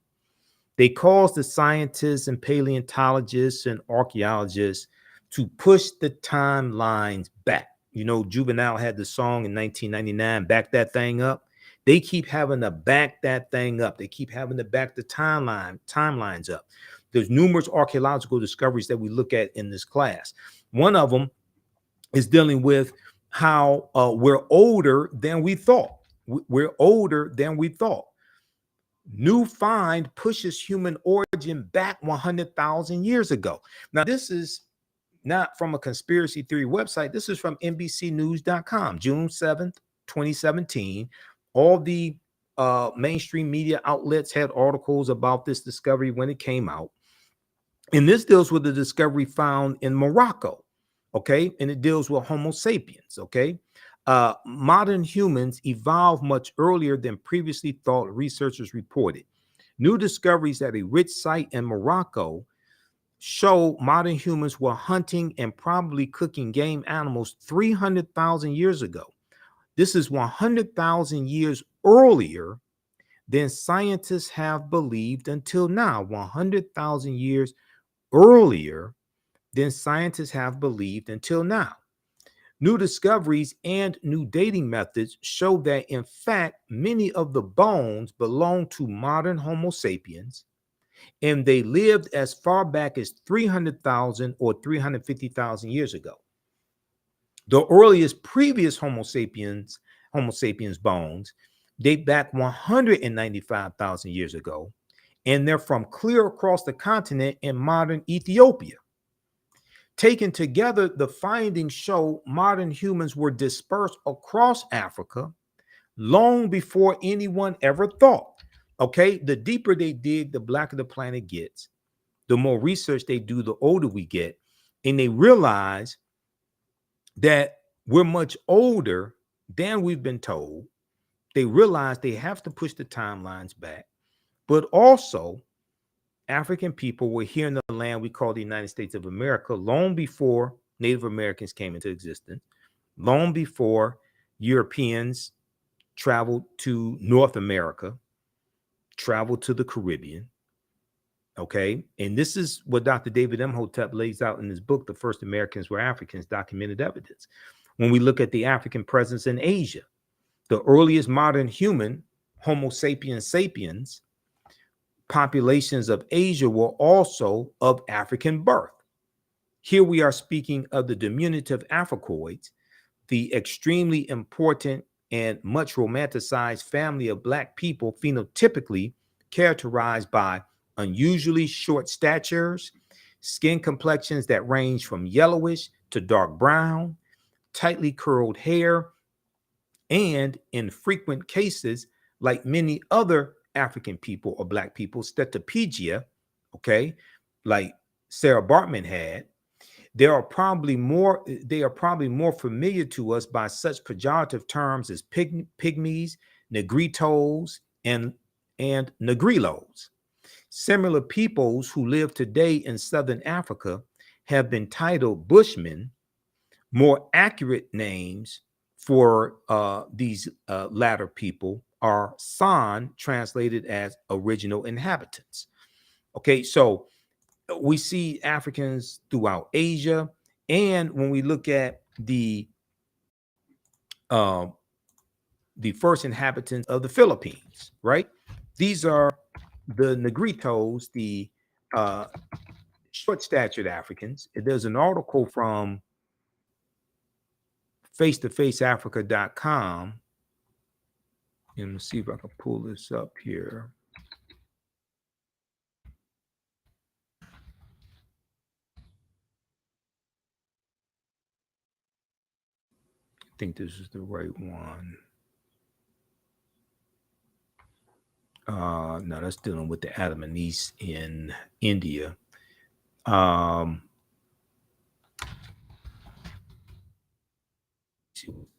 they cause the scientists and paleontologists and archaeologists to push the timelines back. You know, Juvenile had the song in 1999, "Back That Thing Up." They keep having to back that thing up. They keep having to back the timelines up. There's numerous archaeological discoveries that we look at in this class. One of them is dealing with how we're older than we thought. We're older than we thought. New find pushes human origin back 100,000 years ago. Now, this is not from a conspiracy theory website. This is from NBCnews.com, June 7th, 2017. All the mainstream media outlets had articles about this discovery when it came out. And this deals with the discovery found in Morocco. Okay. And it deals with Homo sapiens. Okay. Modern humans evolved much earlier than previously thought, researchers reported. New discoveries at a rich site in Morocco show modern humans were hunting and probably cooking game animals 300,000 years ago. This is 100,000 years earlier than scientists have believed until now. 100,000 years earlier than scientists have believed until now. New discoveries and new dating methods show that, in fact, many of the bones belong to modern Homo sapiens, and they lived as far back as 300,000 or 350,000 years ago. The earliest previous Homo sapiens bones date back 195,000 years ago, and they're from clear across the continent in modern Ethiopia. Taken together, the findings show modern humans were dispersed across Africa long before anyone ever thought. Okay, the deeper they dig, the blacker the planet gets. The more research they do, the older we get. And they realize that we're much older than we've been told. They realize they have to push the timelines back. But also, African people were here in the land we call the United States of America long before Native Americans came into existence, long before Europeans traveled to North America, traveled to the Caribbean, Okay. And this is what Dr. David Imhotep lays out in his book, The First Americans Were Africans, Documented Evidence. When we look at the African presence in Asia, the earliest modern human, Homo sapiens sapiens, populations of Asia were also of African birth. Here we are speaking of the diminutive Africoids, the extremely important and much romanticized family of Black people, phenotypically characterized by unusually short statures, skin complexions that range from yellowish to dark brown, tightly curled hair, and in frequent cases, like many other African people or Black people, steatopedia, okay, like Sara Baartman had, they are probably more familiar to us by such pejorative terms as pygmies, negritos, and negrilos. Similar peoples who live today in Southern Africa have been titled Bushmen. More accurate names for these latter people are San, translated as original inhabitants. Okay, so we see Africans throughout Asia, and when we look at uh, the first inhabitants of the Philippines, right? These are the Negritos, the short-statured Africans. There's an article from face-to-faceafrica.com. And let's see if I can pull this up here. I think this is the right one. No, that's dealing with the Adamanese in India.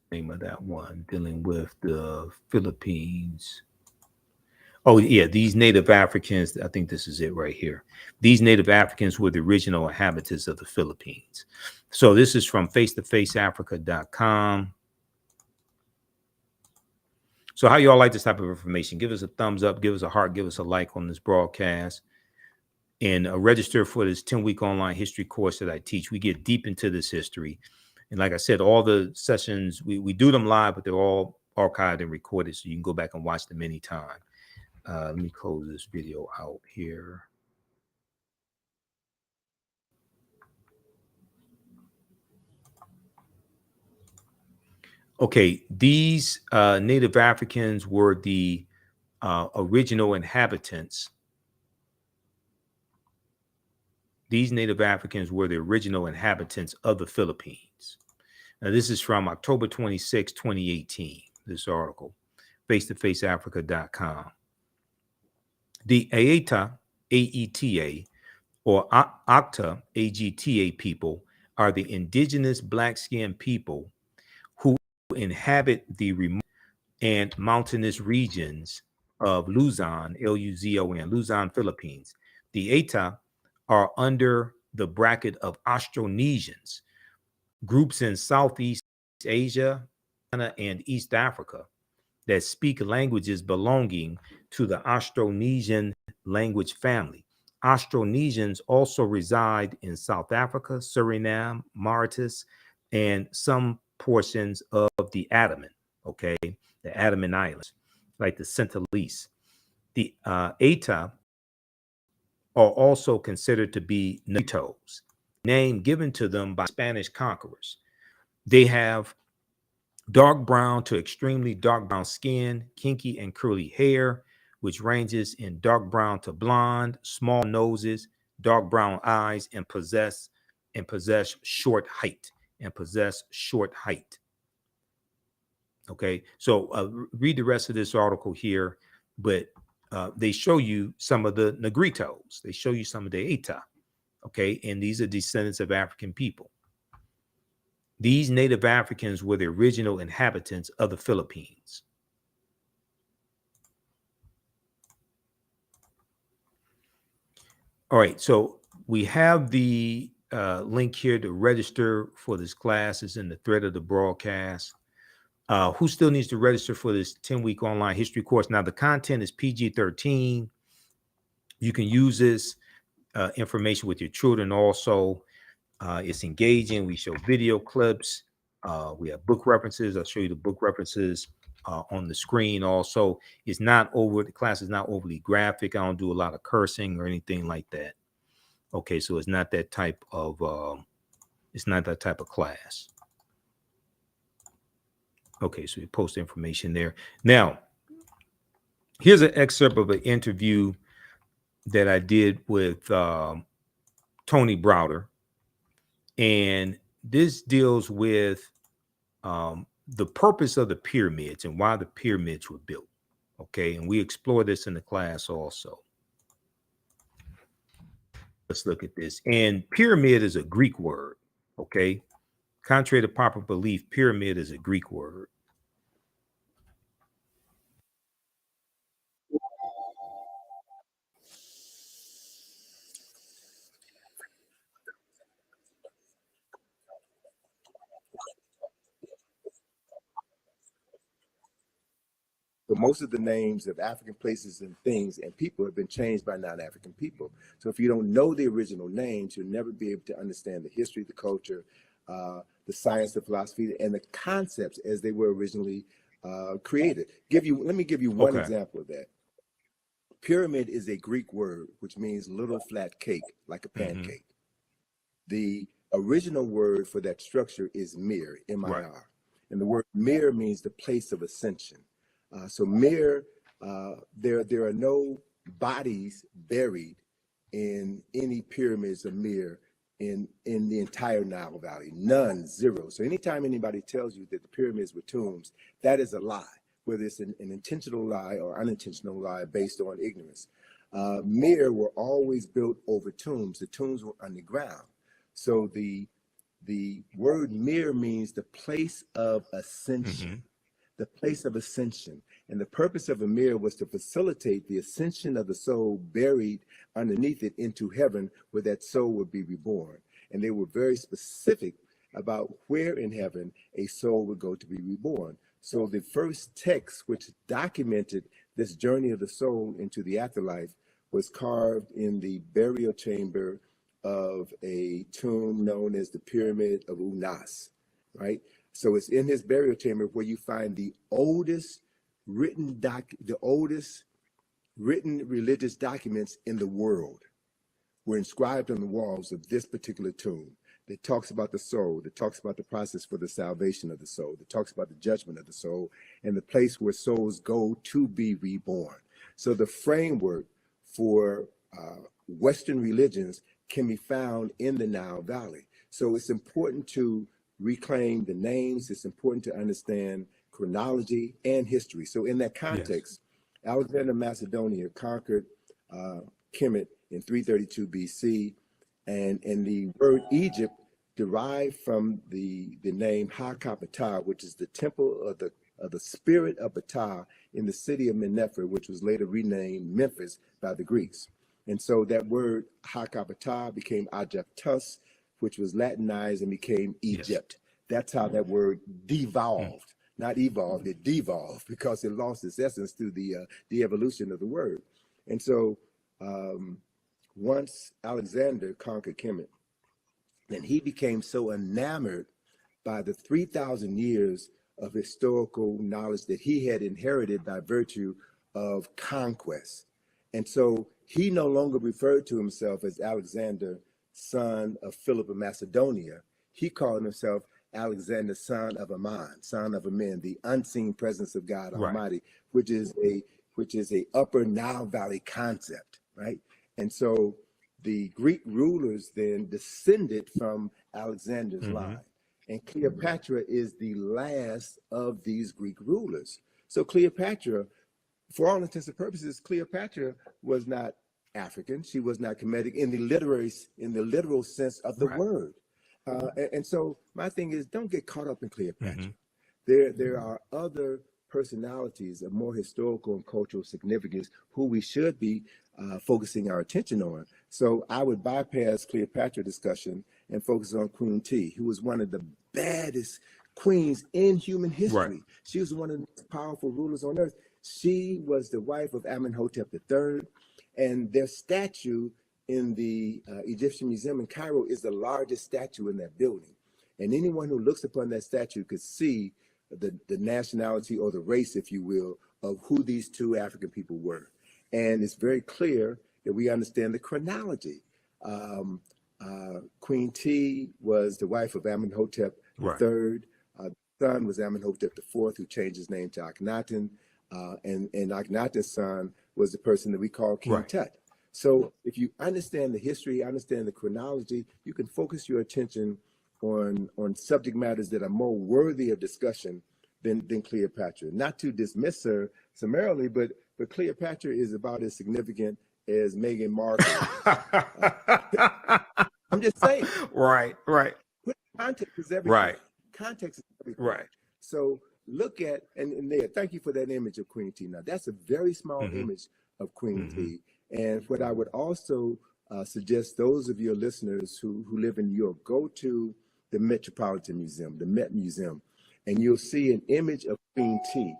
Name of that one dealing with the Philippines. Oh, yeah, these native Africans, I think this is it right here. These native Africans were the original inhabitants of the Philippines. So this is from face-to-faceafrica.com. So how y'all like this type of information? Give us a thumbs up, give us a heart, give us a like on this broadcast, and register for this 10-week online history course that I teach. We get deep into this history. And like I said, all the sessions, we do them live, but they're all archived and recorded, so you can go back and watch them anytime. Let me close this video out here. Okay, these Native Africans were the original inhabitants. These Native Africans were the original inhabitants of the Philippines. Now, this is from October 26, 2018, this article, face-to-faceafrica.com. The Aeta, A-E-T-A, or Acta, A-G-T-A people are the indigenous black-skinned people who inhabit the remote and mountainous regions of Luzon, L-U-Z-O-N, Luzon, Philippines. The Aeta are under the bracket of Austronesians, groups in Southeast Asia and East Africa that speak languages belonging to the Austronesian language family. Austronesians also reside in South Africa, Suriname, Mauritius, and some portions of the Andaman, okay, the Andaman Islands, like the Sentinelese. The Eta are also considered to be Negritos, name given to them by Spanish conquerors. They have dark brown to extremely dark brown skin, kinky and curly hair, which ranges in dark brown to blonde, small noses, dark brown eyes, and possess short height. Okay, so read the rest of this article here, but they show you some of the Negritos. They show you some of the Eta. Okay, and these are descendants of African people. These native Africans were the original inhabitants of the Philippines. All right, so we have the link here to register for this class. It's in the thread of the broadcast. Who still needs to register for this 10-week online history course? Now, the content is PG-13. You can use this information with your children also. It's engaging. We show video clips. We have book references. I'll show you the book references on the screen also. It's not over, the class is not overly graphic. I don't do a lot of cursing or anything like that. Okay, so it's not that type of class. Okay, so we post information there. Now, here's an excerpt of an interview that I did with Tony Browder. And this deals with the purpose of the pyramids and why the pyramids were built. Okay, and we explore this in the class also. Let's look at this. And pyramid is a Greek word. Okay, contrary to popular belief, pyramid is a Greek word. But most of the names of African places and things and people have been changed by non-African people. So if you don't know the original names, you'll never be able to understand the history, the culture, the science, the philosophy, and the concepts as they were originally created. Let me give you one example of that. Pyramid is a Greek word, which means little flat cake, like a pancake. The original word for that structure is mir, M-I-R. Right. And the word mir means the place of ascension. So mir, there are no bodies buried in any pyramids of mir in the entire Nile Valley. None, zero. So anytime anybody tells you that the pyramids were tombs, that is a lie, whether it's an intentional lie or unintentional lie based on ignorance. Mir were always built over tombs. The tombs were underground. So the word mir means the place of ascension. The place of ascension. And the purpose of a mir was to facilitate the ascension of the soul buried underneath it into heaven, where that soul would be reborn. And they were very specific about where in heaven a soul would go to be reborn. So the first text which documented this journey of the soul into the afterlife was carved in the burial chamber of a tomb known as the Pyramid of Unas, right? So it's in his burial chamber where you find the oldest written religious documents in the world were inscribed on the walls of this particular tomb. That talks about the soul, that talks about the process for the salvation of the soul, that talks about the judgment of the soul, and the place where souls go to be reborn. So the framework for Western religions can be found in the Nile Valley. So it's important to reclaim the names. It's important to understand chronology and history. So in that context, yes, Alexander of Macedonia conquered Kemet in 332 BC, and the word Egypt derived from the name Ha-Ka-Ptah, which is the temple of the spirit of Ptah in the city of Mennefer, which was later renamed Memphis by the Greeks. And so that word Ha-Ka-Ptah became Egyptus, which was Latinized and became Egypt. Yes. That's how that word devolved, not evolved, it devolved because it lost its essence through the evolution of the word. And so once Alexander conquered Kemet, and he became so enamored by the 3,000 years of historical knowledge that he had inherited by virtue of conquest. And so he no longer referred to himself as Alexander, son of Philip of Macedonia. He called himself Alexander, son of Ammon, son of Amen, the unseen presence of God Almighty, which is a upper Nile Valley concept, right? And so the Greek rulers then descended from Alexander's line. And Cleopatra is the last of these Greek rulers. So Cleopatra, for all intents and purposes, Cleopatra was not African. She was not Kemetic in the literal sense of the word. And so my thing is, don't get caught up in Cleopatra. There are other personalities of more historical and cultural significance who we should be focusing our attention on. So I would bypass Cleopatra discussion and focus on Queen T, who was one of the baddest queens in human history. She was one of the most powerful rulers on earth. She was the wife of Imhotep III, and their statue in the Egyptian Museum in Cairo is the largest statue in that building. And anyone who looks upon that statue could see the nationality or the race, if you will, of who these two African people were. And it's very clear that we understand the chronology. Queen T was the wife of Imhotep III. The son was Imhotep IV, who changed his name to Akhenaten. And Akhenaten's son was the person that we call King Tut. So if you understand the history, understand the chronology, you can focus your attention on subject matters that are more worthy of discussion than Cleopatra. Not to dismiss her summarily, but Cleopatra is about as significant as Meghan Markle. I'm just saying. Right. Context is everything. Right. Context is everything. Right. So look at, and there, thank you for that image of Queen T. Now, that's a very small image of Queen T. And what I would also suggest those of your listeners who live in New York, go to the Metropolitan Museum, the Met Museum, and you'll see an image of Queen T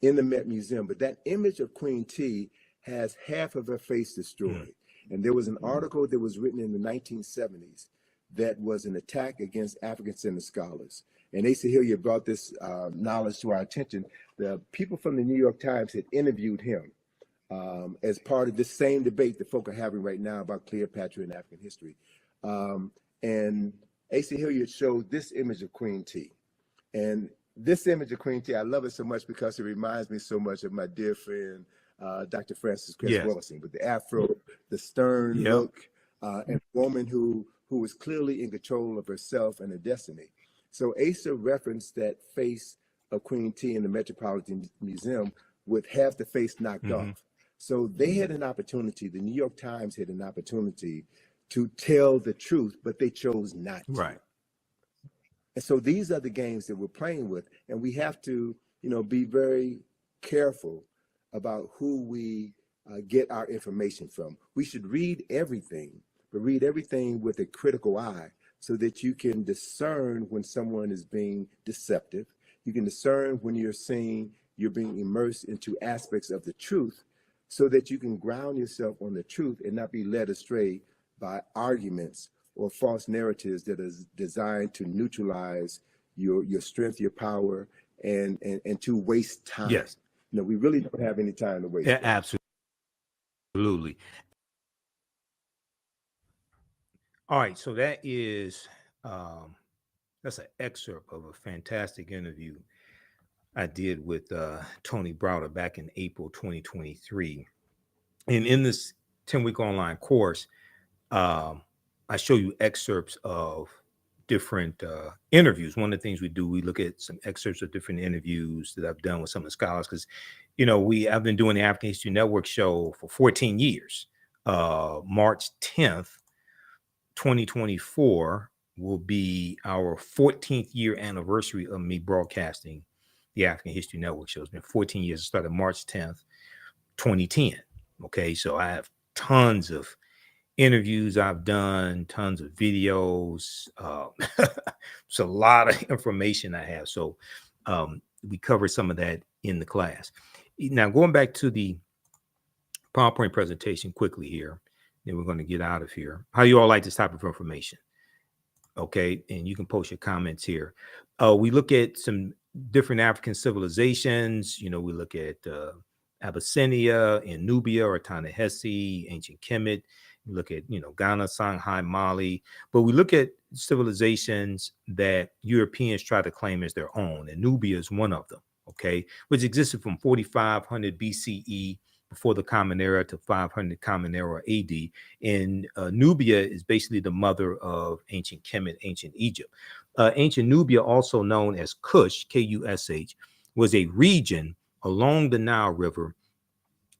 in the Met Museum. But that image of Queen T has half of her face destroyed. And there was an article that was written in the 1970s that was an attack against African-centered scholars. And Asa Hilliard brought this knowledge to our attention. The people from the New York Times had interviewed him as part of this same debate that folk are having right now about Cleopatra and African history. And Asa Hilliard showed this image of Queen T. And this image of Queen T, I love it so much because it reminds me so much of my dear friend, Dr. Francis Cress Wellington, with the afro, the stern look, and a woman who was clearly in control of herself and her destiny. So Asa referenced that face of Queen T in the Metropolitan Museum with half the face knocked off. So they had an opportunity, the New York Times had an opportunity to tell the truth, but they chose not to. Right. And so these are the games that we're playing with, and we have to, be very careful about who we get our information from. We should read everything, but read everything with a critical eye so that you can discern when someone is being deceptive. You can discern when you're being immersed into aspects of the truth so that you can ground yourself on the truth and not be led astray by arguments or false narratives that is designed to neutralize your strength, your power, and to waste time. Yes. We really don't have any time to waste. Yeah, absolutely. All right, so that is that's an excerpt of a fantastic interview I did with Tony Browder back in April 2023. And in this 10-week online course, I show you excerpts of different interviews. One of the things we do, we look at some excerpts of different interviews that I've done with some of the scholars, because I've been doing the African History Network show for 14 years. March 10th, 2024 will be our 14th year anniversary of me broadcasting the African History Network show. It's been 14 years. It started March 10th, 2010. Okay, so I have tons of interviews I've done, tons of videos. It's a lot of information I have. So we cover some of that in the class. Now, going back to the PowerPoint presentation quickly here, then we're going to get out of here. How do you all like this type of information? Okay, and you can post your comments here. We look at some different African civilizations. We look at Abyssinia and Nubia, or Ta-Nehisi, ancient Kemet. We look at, Ghana, Songhai, Mali. But we look at civilizations that Europeans try to claim as their own. And Nubia is one of them, okay, which existed from 4500 BCE, before the Common Era, to 500 Common Era AD. And Nubia is basically the mother of ancient Kemet, ancient Egypt. Ancient Nubia, also known as Kush, Kush, was a region along the Nile River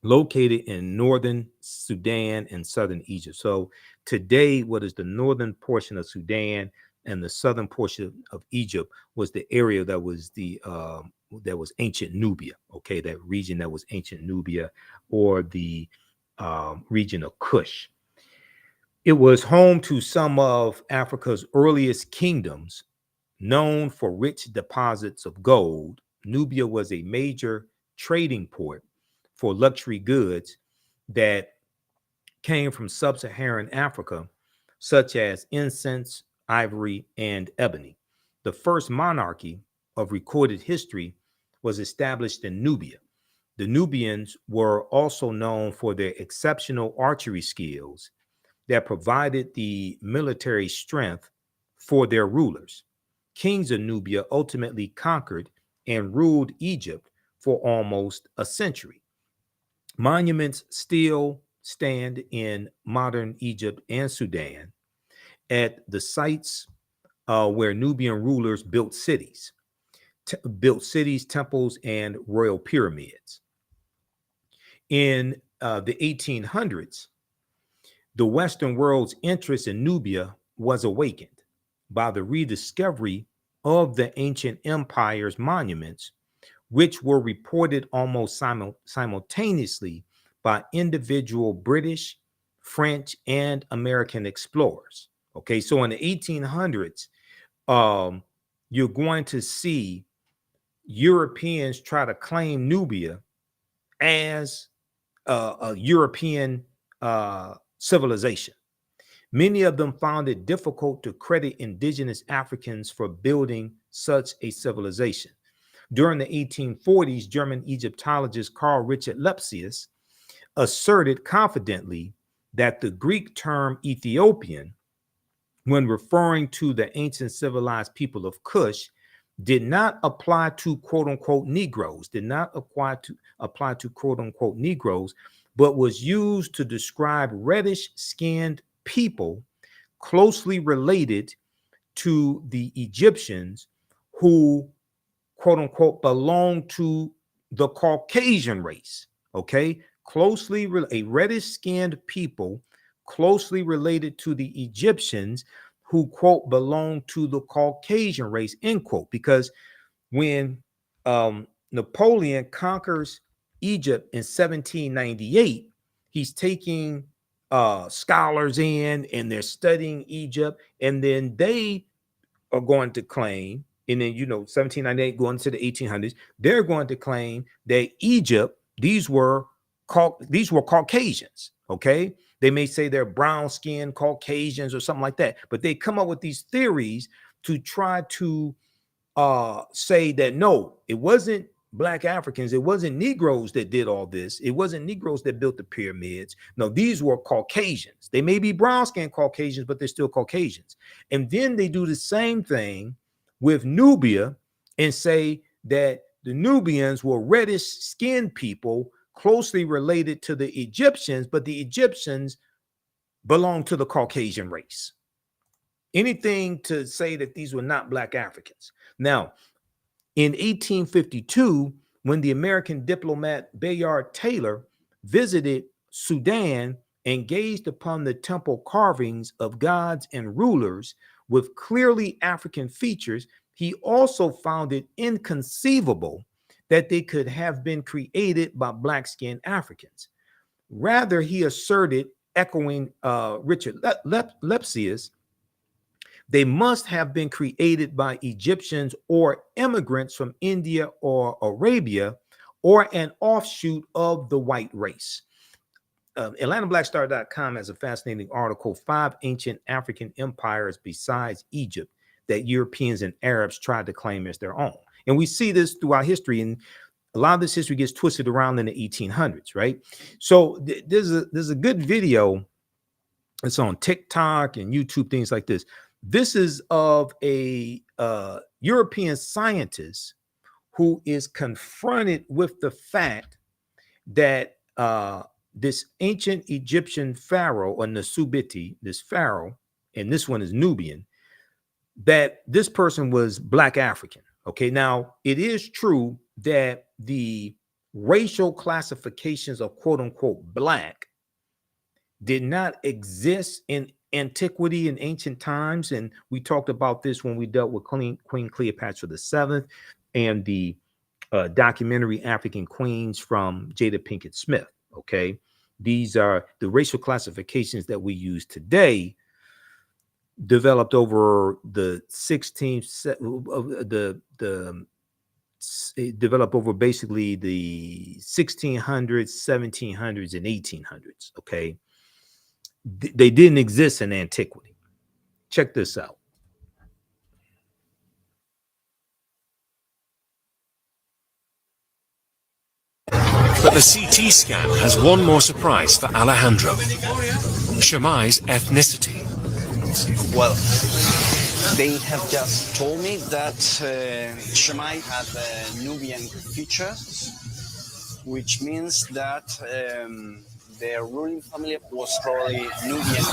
located in northern Sudan and southern Egypt. So today, what is the northern portion of Sudan and the southern portion of Egypt was the area that was that was ancient Nubia. Okay, that region that was ancient Nubia, or the region of Kush. It was home to some of Africa's earliest kingdoms, known for rich deposits of gold. Nubia was a major trading port for luxury goods that came from sub-Saharan Africa, such as incense, ivory, and ebony. The first monarchy of recorded history was established in Nubia. The Nubians were also known for their exceptional archery skills that provided the military strength for their rulers. Kings of Nubia ultimately conquered and ruled Egypt for almost a century. Monuments still stand in modern Egypt and Sudan at the sites where Nubian rulers built cities, temples, and royal pyramids. In the 1800s, the Western world's interest in Nubia was awakened by the rediscovery of the ancient empire's monuments, which were reported almost simultaneously by individual British, French, and American explorers. Okay, so in the 1800s, you're going to see Europeans try to claim Nubia as a European civilization. Many of them found it difficult to credit indigenous Africans for building such a civilization. During the 1840s, German Egyptologist Carl Richard Lepsius asserted confidently that the Greek term Ethiopian, when referring to the ancient civilized people of Kush, did not apply to quote unquote Negroes, quote unquote Negroes, but was used to describe reddish skinned people closely related to the Egyptians who quote unquote belong to the Caucasian race. Okay, a reddish skinned people closely related to the Egyptians who quote belong to the Caucasian race, end quote. Because when Napoleon conquers Egypt in 1798, he's taking scholars in and they're studying Egypt, and then they are going to claim, and then 1798 going to the 1800s, they're going to claim that Egypt, these were Caucasians. Okay, they may say they're brown skinned Caucasians or something like that, but they come up with these theories to try to say that no, it wasn't Black Africans, it wasn't Negroes that did all this, it wasn't Negroes that built the pyramids. No, these were Caucasians. They may be brown skinned Caucasians, but they're still Caucasians. And then they do the same thing with Nubia and say that the Nubians were reddish skinned people closely related to the Egyptians, but the Egyptians belong to the Caucasian race. Anything to say that these were not Black Africans. Now, in 1852, when the American diplomat Bayard Taylor visited Sudan and gazed upon the temple carvings of gods and rulers with clearly African features, he also found it inconceivable that they could have been created by Black-skinned Africans. Rather, he asserted, echoing Richard Lepsius, they must have been created by Egyptians or immigrants from India or Arabia, or an offshoot of the white race. AtlantaBlackStar.com has a fascinating article, 5 Ancient African Empires Besides Egypt that Europeans and Arabs tried to claim as their own. And we see this throughout history, and a lot of this history gets twisted around in the 1800s, right? So there's a good video. It's on TikTok and YouTube, things like this. This is of a European scientist who is confronted with the fact that this ancient Egyptian pharaoh, or Nasubiti, this pharaoh, and this one is Nubian, that this person was Black African. Okay, now it is true that the racial classifications of quote unquote Black did not exist in antiquity in ancient times. And we talked about this when we dealt with Queen Cleopatra VII and the documentary African Queens from Jada Pinkett Smith. Okay, these are the racial classifications that we use today, developed over the 16th, developed over basically the 1600s, 1700s, and 1800s. Okay, they didn't exist in antiquity. Check this out. But the CT scan has one more surprise for Alejandro. Shamai's ethnicity. Well, they have just told me that Shamai had Nubian features, which means that their ruling family was probably Nubian,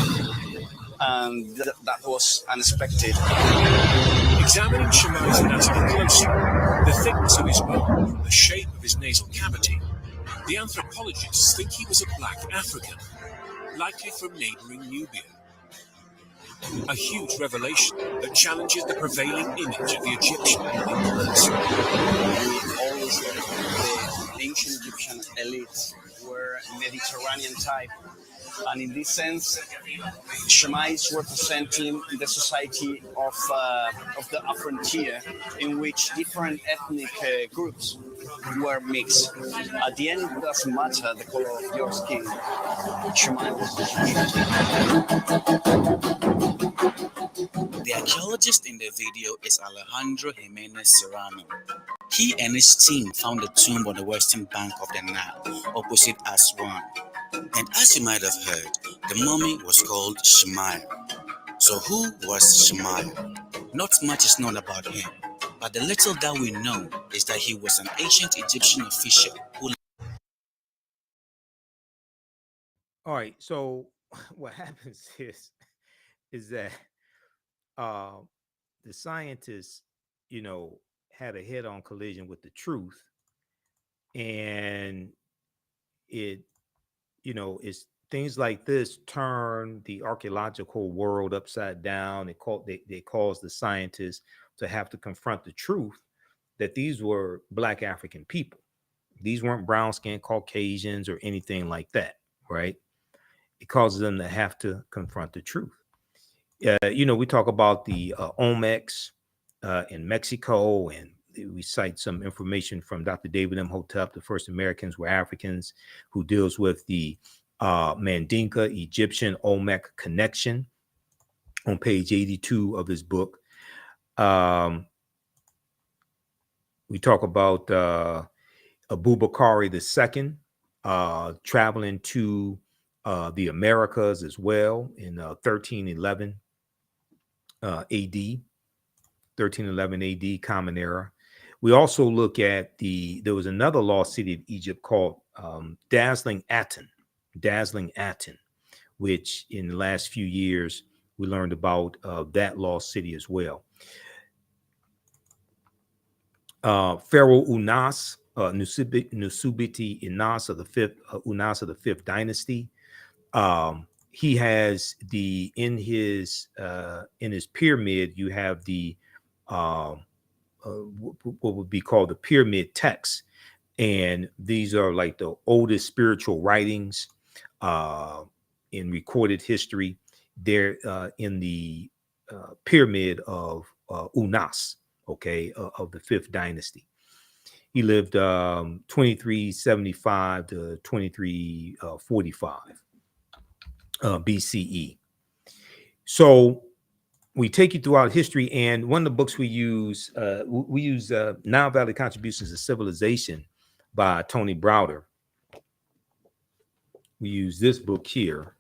and that was unexpected. Examining Shamai's anatomy closely, the thickness of his bone, the shape of his nasal cavity, the anthropologists think he was a black African, likely from neighboring Nubia. A huge revelation that challenges the prevailing image of the Egyptian ruling class. We always thought the ancient Egyptian elites were Mediterranean type, and in this sense, Shammai is representing the society of the frontier, in which different ethnic groups were mixed. At the end, it doesn't matter the color of your skin. Shammai was The archaeologist in the video is Alejandro Jimenez Serrano. He and his team found a tomb on the western bank of the Nile, opposite Aswan. And as you might have heard, the mummy was called Shammai. So who was Shammai? Not much is known about him, but the little that we know is that he was an ancient Egyptian official who... All right. So what happens is that the scientists, had a head-on collision with the truth, and it's things like this turn the archaeological world upside down. They cause the scientists to have to confront the truth that these were Black African people. These weren't brown-skinned Caucasians or anything like that, right? It causes them to have to confront the truth. We talk about the Olmecs in Mexico, and we cite some information from Dr. David Imhotep, the first Americans were Africans, who deals with the Mandinka Egyptian Olmec connection on page 82 of his book. We talk about Abubakari II traveling to the Americas as well in 1311 AD, 1311 AD, Common Era. We also look at there was another lost city of Egypt called Dazzling Aten, which in the last few years we learned about that lost city as well. Pharaoh Unas, Nusubiti Unas of the fifth dynasty. He has in his pyramid, you have the what would be called the pyramid texts, and these are like the oldest spiritual writings in recorded history. They're in the pyramid of Unas, of the fifth dynasty. He lived 2375 to 2345 BCE. So we take you throughout history, and one of the books we use Nile Valley Contributions to Civilization by Tony Browder. We use this book here,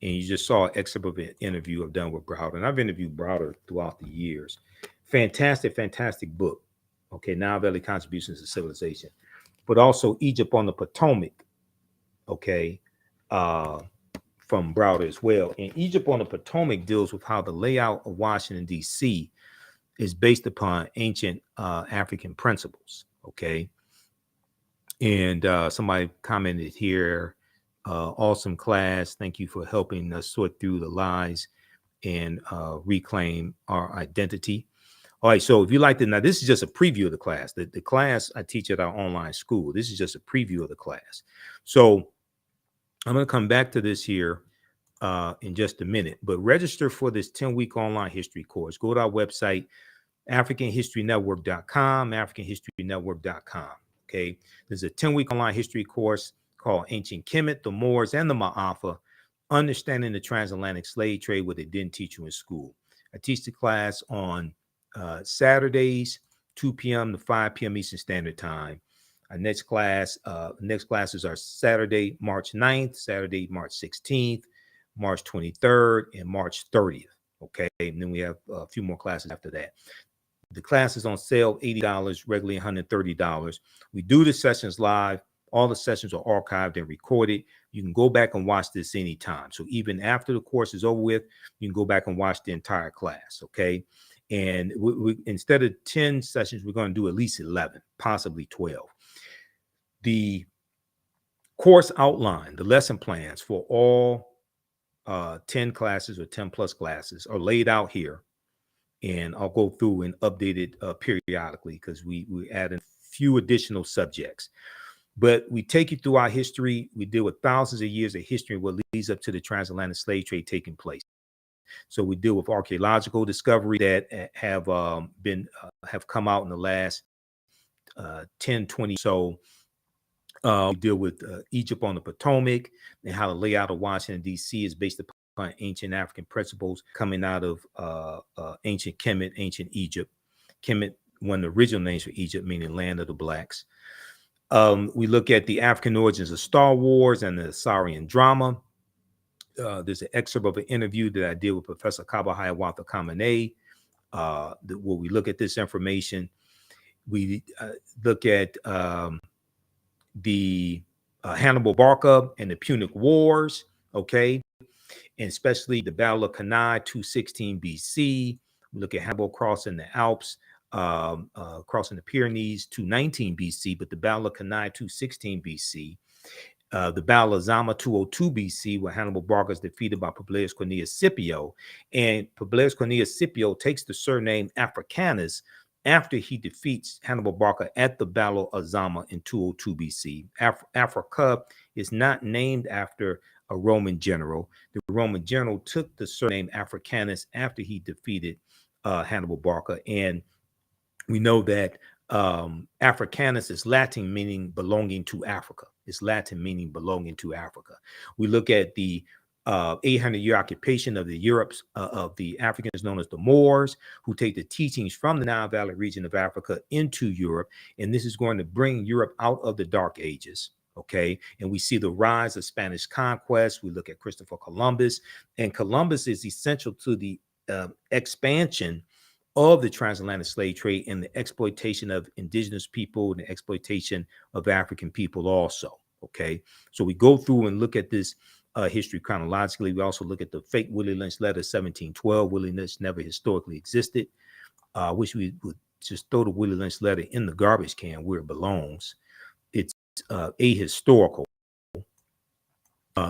and you just saw an excerpt of an interview I've done with Browder, and I've interviewed Browder throughout the years. Fantastic book. Nile Valley Contributions to Civilization, but also Egypt on the Potomac, from Browder as well. And Egypt on the Potomac deals with how the layout of Washington, D.C. is based upon ancient African principles, And somebody commented here, awesome class. Thank you for helping us sort through the lies and reclaim our identity. All right, so if you like to, now this is just a preview of the class. The class I teach at our online school. This is just a preview of the class. So I'm going to come back to this here in just a minute, but register for this 10-week online history course. Go to our website, AfricanHistoryNetwork.com, AfricanHistoryNetwork.com. There's a 10-week online history course called Ancient Kemet, the Moors, and the Maafa Understanding the Transatlantic Slave Trade, what they didn't teach you in school. I teach the class on Saturdays, 2 p.m. to 5 p.m. Eastern Standard Time. Our next classes are Saturday, March 9th, Saturday, March 16th, March 23rd, and March 30th. Okay, and then we have a few more classes after that. The class is on sale, $80, regularly $130. We do the sessions live. All the sessions are archived and recorded. You can go back and watch this anytime. So even after the course is over with, you can go back and watch the entire class, okay? And we instead of 10 sessions, we're going to do at least 11, possibly 12. The course outline, the lesson plans for all 10 classes or 10 plus classes are laid out here. And I'll go through and update it periodically because we add a few additional subjects. But we take you through our history. We deal with thousands of years of history, what leads up to the transatlantic slave trade taking place. So we deal with archaeological discovery that have come out in the last 10, 20. So we deal with Egypt on the Potomac and how the layout of Washington, D.C. is based upon ancient African principles coming out of ancient Kemet, ancient Egypt. Kemet, one of the original names for Egypt, meaning land of the blacks. We look at the African origins of Star Wars and the Assyrian drama. There's an excerpt of an interview that I did with Professor Kaba Hiawatha Kamene, where we look at this information. We look at the Hannibal Barca and the Punic Wars, okay? And especially the Battle of Cannae, 216 BC. We look at Hannibal crossing the Alps, crossing the Pyrenees, 219 BC, but the Battle of Cannae, 216 BC. The Battle of Zama, 202 BC, where Hannibal Barca is defeated by Publius Cornelius Scipio. And Publius Cornelius Scipio takes the surname Africanus after he defeats Hannibal Barca at the Battle of Zama in 202 BC. Africa is not named after a Roman general. The Roman general took the surname Africanus after he defeated Hannibal Barca. And we know that Africanus is Latin, meaning belonging to Africa. It's Latin meaning belonging to Africa. We look at the 800-year occupation of the Europes of the Africans known as the Moors, who take the teachings from the Nile Valley region of Africa into Europe. And this is going to bring Europe out of the Dark Ages. Okay, and we see the rise of Spanish conquest. We look at Christopher Columbus, and Columbus is essential to the expansion of the transatlantic slave trade and the exploitation of indigenous people and the exploitation of African people also. Okay, so we go through and look at this history chronologically. We also look at the fake Willie Lynch letter 1712. Willie Lynch never historically existed. I wish we would just throw the Willie Lynch letter in the garbage can where it belongs. It's ahistorical.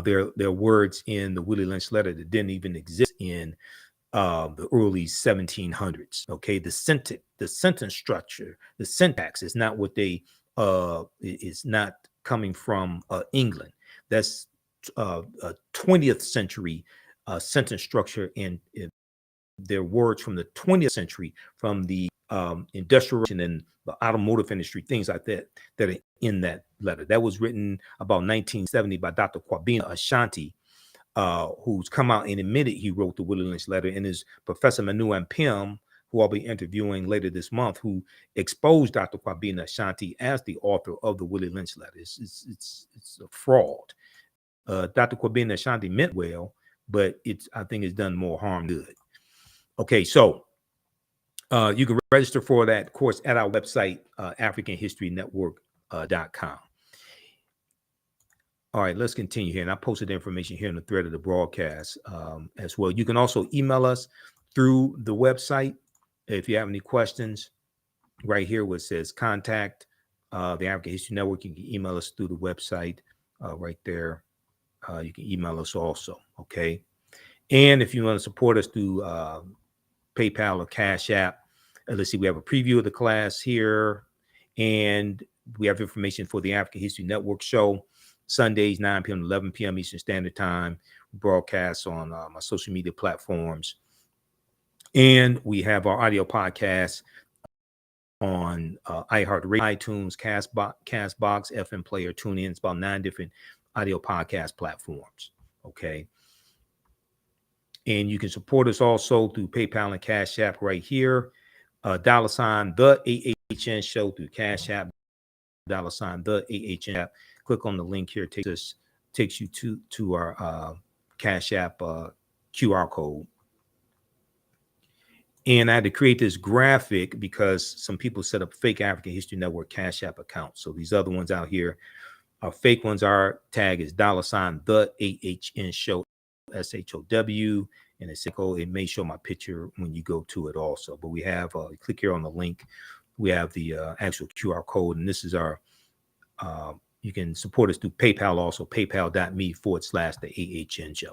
There are words in the Willie Lynch letter that didn't even exist in the early 1700s. Okay, the sentence structure, the syntax is not what they is not coming from England. That's a 20th century sentence structure, and their words from the 20th century, from the industrial and the automotive industry, things like that, that are in that letter. That was written about 1970 by Dr. Kwabena Ashanti, who's come out and admitted he wrote the Willie Lynch letter, and is Professor Manu Ampim, who I'll be interviewing later this month, who exposed Dr. Kwabena Ashanti as the author of the Willie Lynch letter. It's a fraud. Dr. Kwabena Ashanti meant well, but I think it's done more harm than good. Okay, so you can register for that course at our website, AfricanHistoryNetwork.com. All right, let's continue here. And I posted the information here in the thread of the broadcast as well. You can also email us through the website if you have any questions. Right here where it says contact the African History Network, you can email us through the website right there. You can email us also, okay? And if you want to support us through PayPal or Cash App, let's see, we have a preview of the class here, and we have information for the African History Network show, Sundays, 9 p.m. to 11 p.m. Eastern Standard Time, broadcasts on my social media platforms. And we have our audio podcast on iHeartRadio, iTunes, Castbox, FM Player, TuneIn. It's about 9 different audio podcast platforms. Okay. And you can support us also through PayPal and Cash App right here. $ the AHN show through Cash App, $ the AHN app. Click on the link here. Takes you to our Cash App QR code. And I had to create this graphic because some people set up fake African History Network Cash App accounts. So these other ones out here are fake ones. Our tag is $ the AHN show, SHOW. And it may show my picture when you go to it also. But we have, click here on the link. We have the actual QR code. And this is our, you can support us through PayPal also, paypal.me/the AHN show.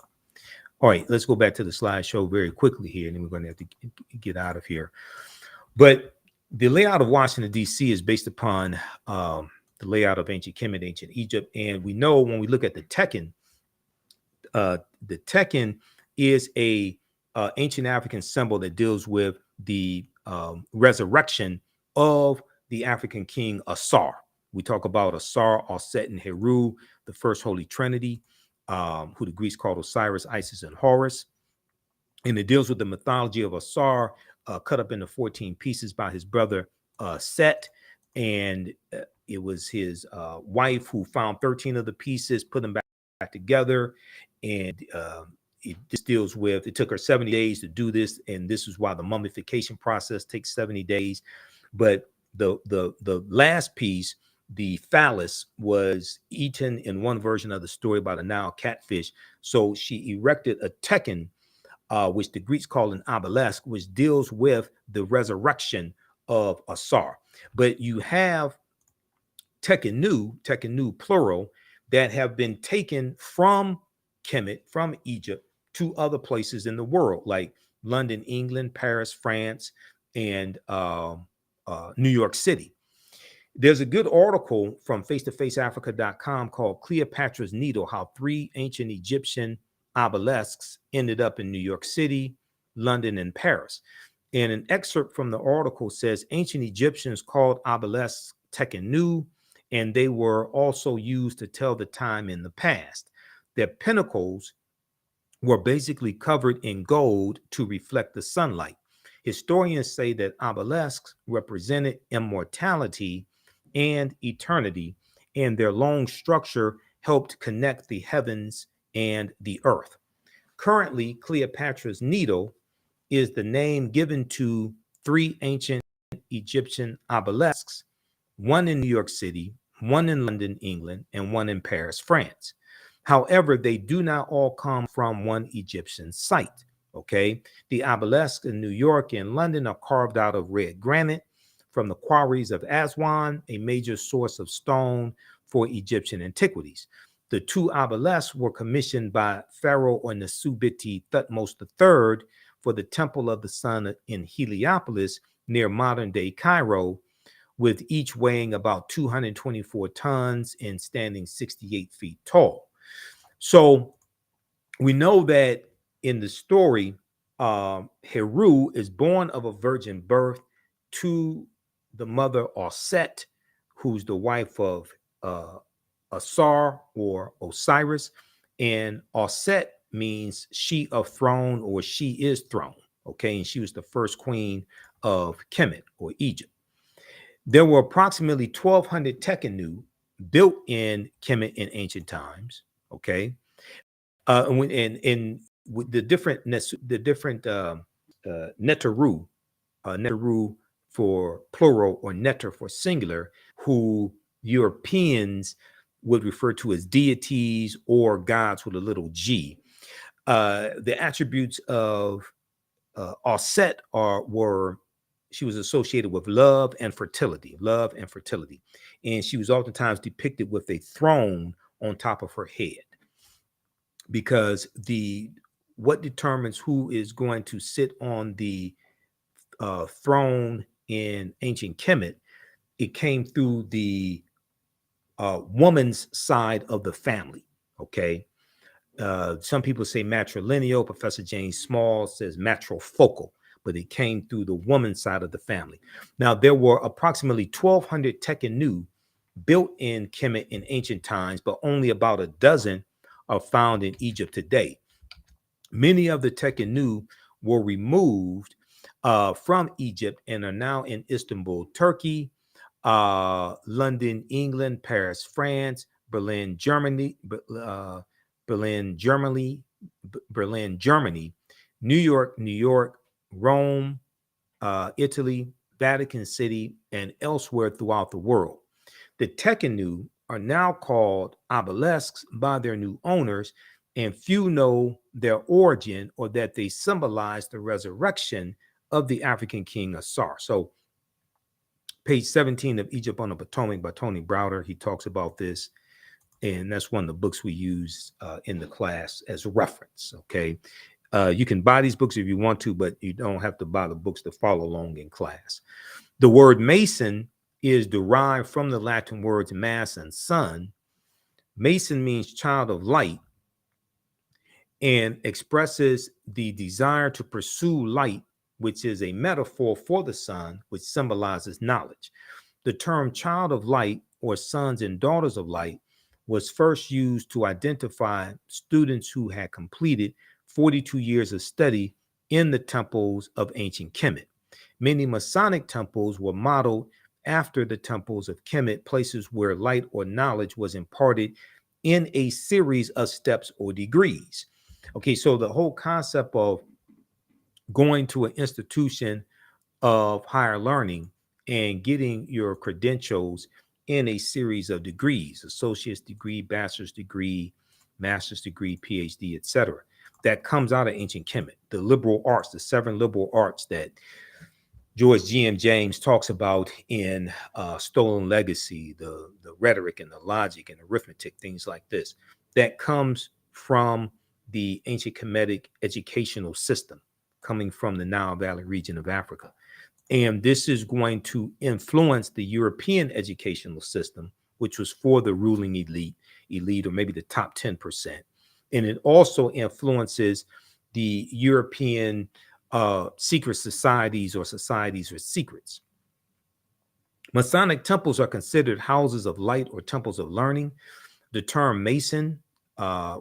All right, let's go back to the slideshow very quickly here, and then we're going to have to get out of here. But the layout of Washington, D.C. is based upon the layout of ancient Kemet, ancient Egypt. And we know when we look at the Tekken is a ancient African symbol that deals with the resurrection of the African king Asar. We talk about Asar, Aset, and Heru, the first Holy Trinity, who the Greeks called Osiris, Isis, and Horus. And it deals with the mythology of Asar, cut up into 14 pieces by his brother Set. And it was his wife who found 13 of the pieces, put them back together. And it just deals with, it took her 70 days to do this. And this is why the mummification process takes 70 days. But the last piece, the phallus, was eaten in one version of the story by the Nile catfish. So she erected a Tekken, which the Greeks call an obelisk, which deals with the resurrection of Asar. But you have Tekkenu plural, that have been taken from Kemet, from Egypt, to other places in the world, like London, England, Paris, France, and New York City. There's a good article from face-to-faceafrica.com called Cleopatra's Needle, how 3 ancient Egyptian obelisks ended up in New York City, London, and Paris. And an excerpt from the article says ancient Egyptians called obelisks Tekkenu, and they were also used to tell the time in the past. Their pinnacles were basically covered in gold to reflect the sunlight. Historians say that obelisks represented immortality and eternity, and their long structure helped connect the heavens and the earth. Currently, Cleopatra's Needle is the name given to 3 ancient Egyptian obelisks, one in New York City, one in London, England, and one in Paris, France. However, they do not all come from one Egyptian site, okay? The obelisks in New York and London are carved out of red granite from the quarries of Aswan, a major source of stone for Egyptian antiquities. The 2 obelisks were commissioned by Pharaoh Nesubiti Thutmose III for the Temple of the Sun in Heliopolis near modern-day Cairo, with each weighing about 224 tons and standing 68 feet tall. So we know that in the story, Heru is born of a virgin birth to the mother Aset, who's the wife of Asar or Osiris. And Aset means she of throne, or she is throne. Okay, and she was the first queen of Kemet or Egypt. There were approximately 1,200 Tekkenu built in Kemet in ancient times. Okay, and with the different Neteru, Neteru for plural or Neter for singular, who Europeans would refer to as deities or gods with a little g. The attributes of Aset were, she was associated with love and fertility, and she was oftentimes depicted with a throne on top of her head, because what determines who is going to sit on the throne in ancient Kemet, it came through the woman's side of the family. Okay, some people say matrilineal. Professor James Small says matrifocal, but it came through the woman's side of the family. Now, there were approximately 1,200 Tekkenu built in Kemet in ancient times, but only about a dozen are found in Egypt today. Many of the Tekenu were removed from Egypt and are now in Istanbul, Turkey, London, England, Paris, France, Berlin, Germany, Berlin, Germany, Berlin, Germany, New York, Rome, Italy, Vatican City, and elsewhere throughout the world. The Tekenu are now called obelisks by their new owners, and few know their origin or that they symbolize the resurrection of the African king Asar. So, page 17 of Egypt on the Potomac by Tony Browder, he talks about this, and that's one of the books we use in the class as a reference. Okay, you can buy these books if you want to, but you don't have to buy the books to follow along in class. The word Mason is derived from the Latin words mass and sun. Mason means child of light and expresses the desire to pursue light, which is a metaphor for the sun, which symbolizes knowledge. The term child of light or sons and daughters of light was first used to identify students who had completed 42 years of study in the temples of ancient Kemet. Many Masonic temples were modeled after the temples of Kemet, places where light or knowledge was imparted in a series of steps or degrees. Okay, so the whole concept of going to an institution of higher learning and getting your credentials in a series of degrees, associate's degree, bachelor's degree, master's degree, PhD, etc. That comes out of ancient Kemet, the liberal arts, the 7 liberal arts that George G.M. James talks about in Stolen Legacy, the rhetoric and the logic and arithmetic, things like this, that comes from the ancient Kemetic educational system coming from the Nile Valley region of Africa. And this is going to influence the European educational system, which was for the ruling elite, or maybe the top 10%. And it also influences the European secret societies or societies with secrets. Masonic temples are considered houses of light or temples of learning. The term Mason,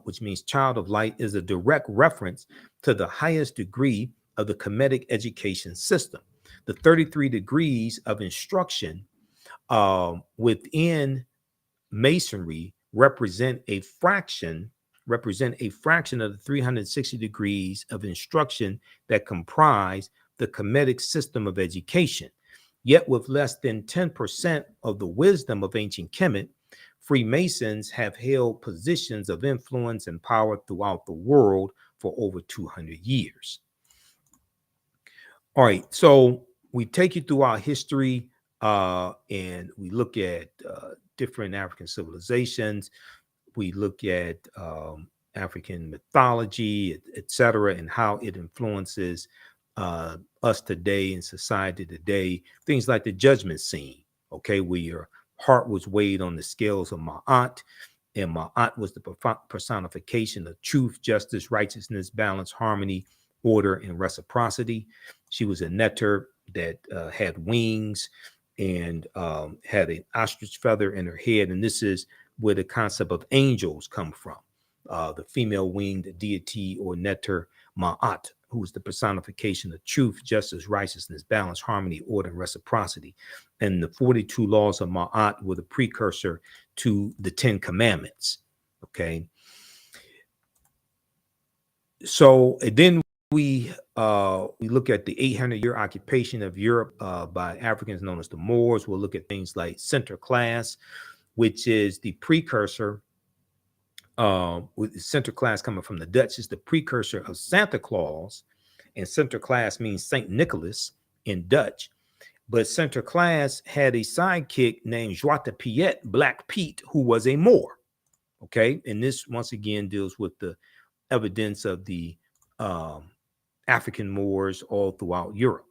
which means child of light, is a direct reference to the highest degree of the Kemetic education system. The 33 degrees of instruction within Masonry represent a fraction of the 360 degrees of instruction that comprise the Kemetic system of education. Yet with less than 10% of the wisdom of ancient Kemet, Freemasons have held positions of influence and power throughout the world for over 200 years. All right, so we take you through our history and we look at different African civilizations. We look at African mythology, etc., and how it influences us today in society today. Things like the judgment scene, okay, where your heart was weighed on the scales of Ma'at, and Ma'at was the personification of truth, justice, righteousness, balance, harmony, order, and reciprocity. She was a netter that had wings and had an ostrich feather in her head, and this is where the concept of angels come from. The female winged deity or netter Ma'at, who is the personification of truth, justice, righteousness, balance, harmony, order, and reciprocity. And the 42 laws of Ma'at were the precursor to the 10 commandments. Okay. So then we look at the 800-year occupation of Europe by Africans known as the Moors. We'll look at things like Sinterklaas, which is the precursor. With Sinterklaas coming from the Dutch, is the precursor of Santa Claus, and Sinterklaas means Saint Nicholas in Dutch. But Sinterklaas had a sidekick named Zwarte Piet, Black Pete, who was a Moor. Okay, and this once again deals with the evidence of the African Moors all throughout Europe.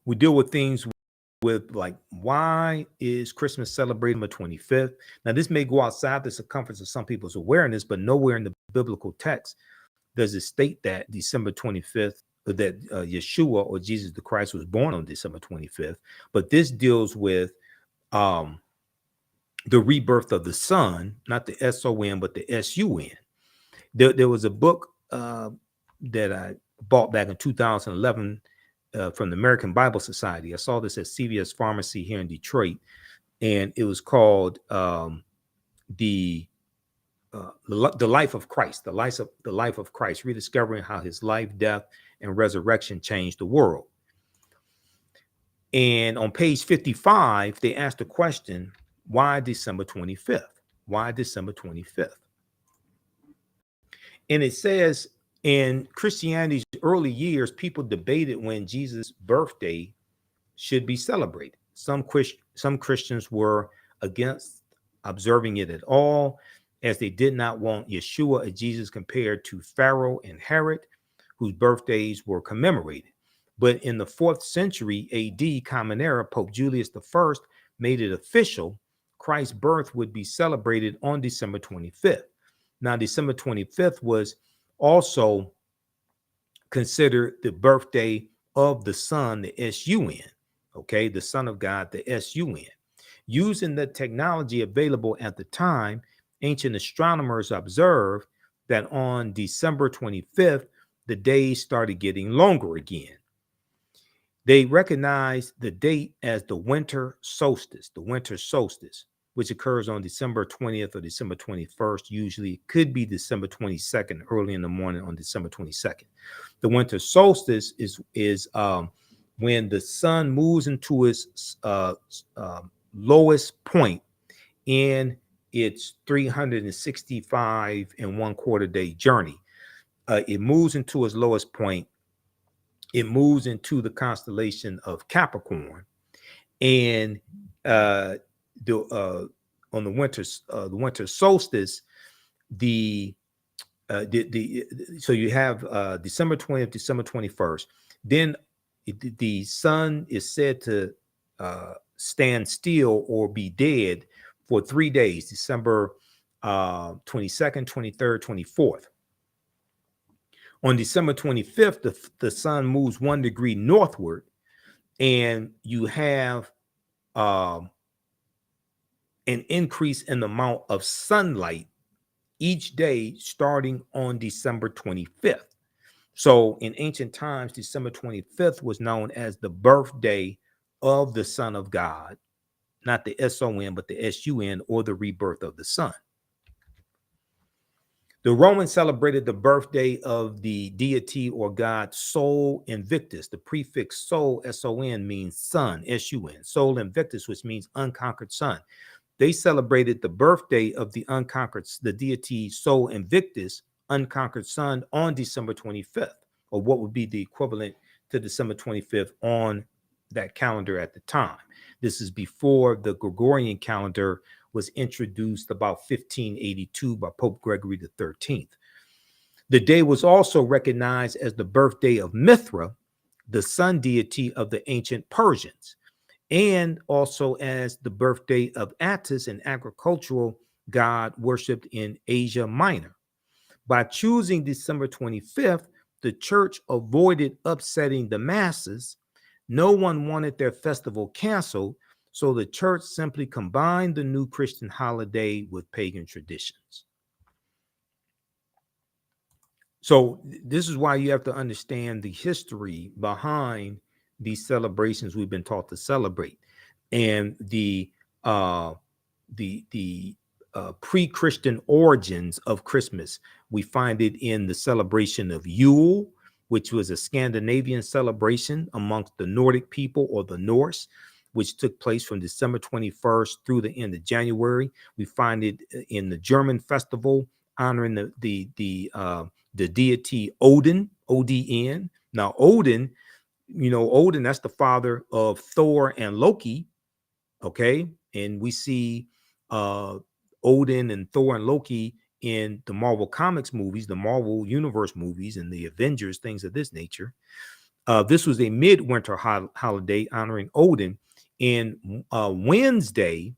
We deal with things with like, why is Christmas celebrated on the 25th? Now, this may go outside the circumference of some people's awareness, but nowhere in the biblical text does it state that December 25th, that Yeshua or Jesus the Christ was born on December 25th. But this deals with the rebirth of the Son, not the S-O-N, but the S-U-N. There was a book that I bought back in 2011 from the American Bible Society. I saw this at CVS Pharmacy here in Detroit, and it was called the life of Christ, the life of Christ, rediscovering how his life, death, and resurrection changed the world. And on page 55, they asked the question, why December 25th? Why December 25th? And it says in Christianity's early years, people debated when Jesus' birthday should be celebrated. Some Christians were against observing it at all, as they did not want Yeshua or Jesus compared to Pharaoh and Herod, whose birthdays were commemorated. But in the 4th century AD, Common Era, Pope Julius I made it official Christ's birth would be celebrated on December 25th. Now, December 25th was also considered the birthday of the Son, the S-U-N, okay, the Son of God, the S-U-N. Using the technology available at the time, ancient astronomers observed that on December 25th, the days started getting longer again. They recognized the date as the winter solstice, which occurs on December 20th or December 21st. Usually it could be December 22nd, early in the morning on December 22nd. The winter solstice is when the sun moves into its lowest point in its 365 and 1/4 day journey. It moves into its lowest point. It moves into the constellation of Capricorn, and on the winter solstice, so you have December 20th, December 21st. Then the sun is said to stand still or be dead for 3 days, December 22nd, 23rd, 24th. On December 25th, the sun moves 1 degree northward, and you have an increase in the amount of sunlight each day starting on December 25th. So in ancient times, December 25th was known as the birthday of the Son of God, not the S-O-N, but the S-U-N, or the rebirth of the sun. The Romans celebrated the birthday of the deity or god Sol Invictus. The prefix Sol, S-O-N, means sun, S-U-N. Sol Invictus, which means unconquered sun. They celebrated the birthday of the deity Sol Invictus, unconquered sun, on December 25th, or what would be the equivalent to December 25th on that calendar at the time. This is before the Gregorian calendar was introduced about 1582 by Pope Gregory XIII. The day was also recognized as the birthday of Mithra, the sun deity of the ancient Persians, and also as the birthday of Attis, an agricultural god worshipped in Asia Minor. By choosing December 25th, the church avoided upsetting the masses. No one wanted their festival canceled, so the church simply combined the new Christian holiday with pagan traditions. So this is why you have to understand the history behind these celebrations we've been taught to celebrate, and the pre-Christian origins of Christmas. We find it in the celebration of Yule, which was a Scandinavian celebration amongst the Nordic people, or the Norse, which took place from December 21st through the end of January. We find it in the German festival honoring the deity Odin, O-D-N. Now, Odin, Odin, that's the father of Thor and Loki, okay? And we see Odin and Thor and Loki in the Marvel Comics movies, the Marvel Universe movies, and the Avengers, things of this nature. This was a midwinter holiday honoring Odin, and Wednesday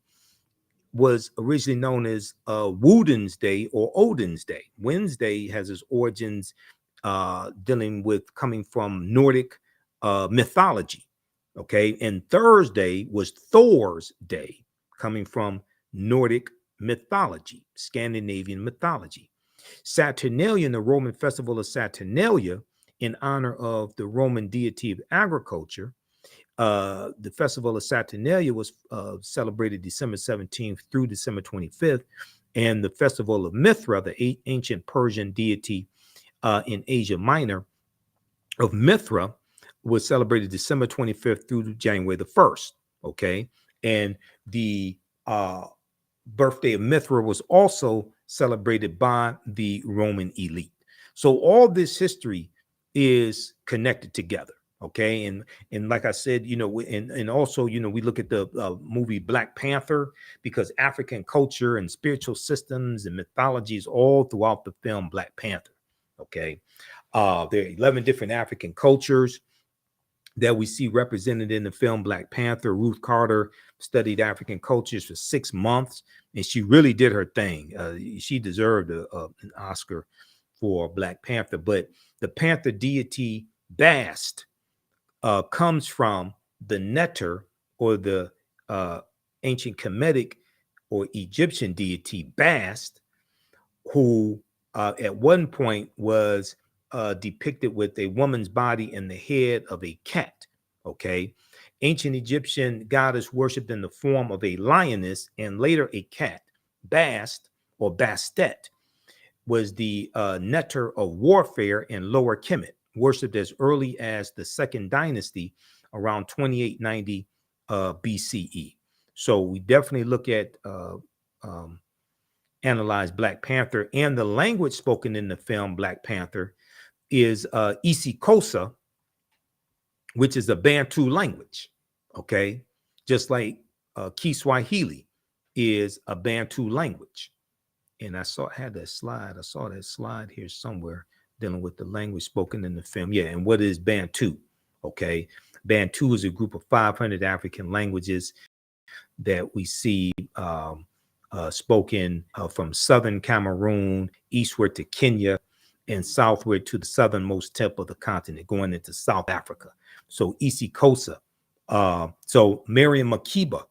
was originally known as Woden's Day or Odin's Day. Wednesday has its origins coming from Nordic mythology, okay? And Thursday was Thor's Day, coming from Nordic mythology, Scandinavian mythology. Saturnalia, the Roman festival of Saturnalia, in honor of the Roman deity of agriculture. The festival of Saturnalia was celebrated December 17th through December 25th. And the festival of Mithra, the ancient Persian deity in Asia Minor of Mithra, was celebrated December 25th through January the 1st. Okay. And the birthday of Mithra was also celebrated by the Roman elite. So all this history is connected together. Okay. And like I said, and also, we look at the movie Black Panther, because African culture and spiritual systems and mythologies all throughout the film Black Panther. Okay. There are 11 different African cultures that we see represented in the film Black Panther. Ruth Carter studied African cultures for 6 months, and she really did her thing. She deserved an Oscar for Black Panther. But the Panther deity Bast comes from the Neter, or the ancient Kemetic or Egyptian deity Bast, who at one point was depicted with a woman's body and the head of a cat. Okay. Ancient Egyptian goddess worshipped in the form of a lioness and later a cat. Bast, or Bastet, was the Neter of warfare in Lower Kemet, worshipped as early as the Second Dynasty around 2890 BCE. So we definitely look at analyze Black Panther, and the language spoken in the film Black Panther is isiXhosa, which is a Bantu language. Okay, just like Kiswahili is a Bantu language. And I had that slide. I saw that slide here somewhere dealing with the language spoken in the film. Yeah, and what is Bantu? Okay, Bantu is a group of 500 African languages that we see spoken from southern Cameroon eastward to Kenya and southward to the southernmost tip of the continent, going into South Africa. So isiXhosa. So Miriam Makeba,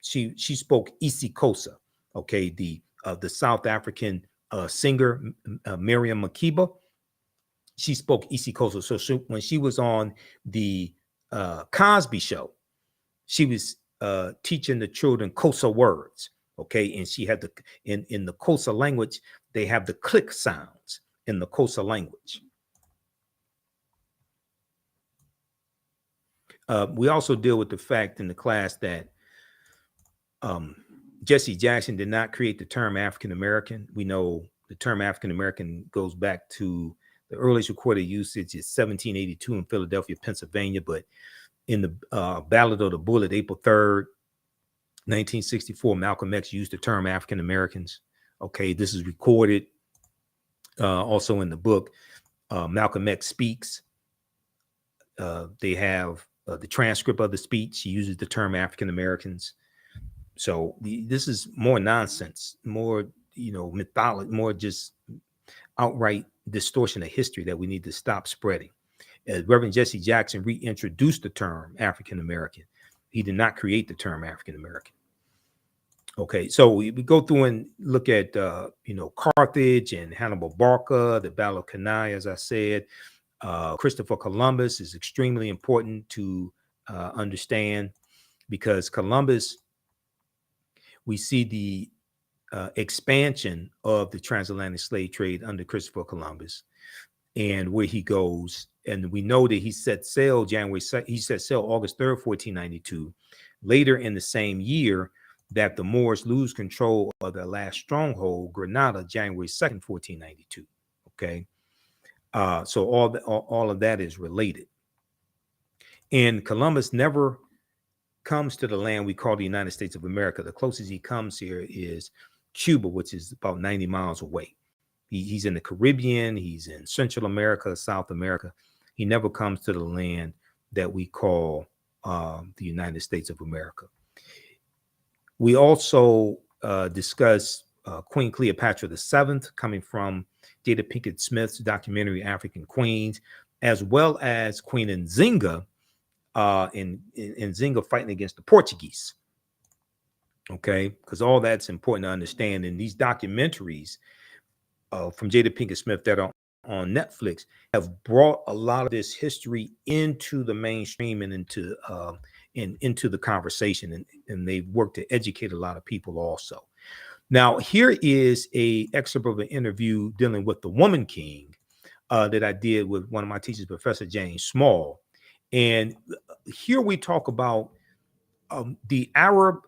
she spoke isiXhosa. Okay, the South African singer Miriam Makeba, she spoke isiXhosa. So when she was on the Cosby Show, she was teaching the children Xhosa words. Okay, and she had the in the Xhosa language, they have the click sounds in the Xhosa language. We also deal with the fact in the class that Jesse Jackson did not create the term African American. We know the term African American goes back to the earliest recorded usage is 1782 in Philadelphia, Pennsylvania. But in the Ballad of the Bullet, April 3rd, 1964, Malcolm X used the term African Americans. Okay, this is recorded also in the book Malcolm X Speaks. They have the transcript of the speech. He uses the term African Americans. So this is more nonsense, more mythology, more just outright distortion of history that we need to stop spreading. Reverend Jesse Jackson reintroduced the term African American. He did not create the term African American. Okay, so we go through and look at Carthage and Hannibal Barca, the Battle of Cannae, as I said. Christopher Columbus is extremely important to understand, because Columbus, we see the expansion of the transatlantic slave trade under Christopher Columbus and where he goes. And we know that he set sail August 3rd, 1492. Later in the same year, that the Moors lose control of their last stronghold, Granada, January 2nd, 1492. Okay. So all of that is related. And Columbus never comes to the land we call the United States of America. The closest he comes here is Cuba, which is about 90 miles away. He's in the Caribbean. He's in Central America, South America. He never comes to the land that we call the United States of America. We also discuss Queen Cleopatra VII, coming from Jada Pinkett Smith's documentary African Queens, as well as Queen Nzinga, in Nzinga fighting against the Portuguese. Okay, because all that's important to understand. In these documentaries, from Jada Pinkett Smith that are on Netflix have brought a lot of this history into the mainstream and into the conversation, and they've worked to educate a lot of people also. Now, here is a excerpt of an interview dealing with the Woman King that I did with one of my teachers, Professor James Small. And here we talk about the Arab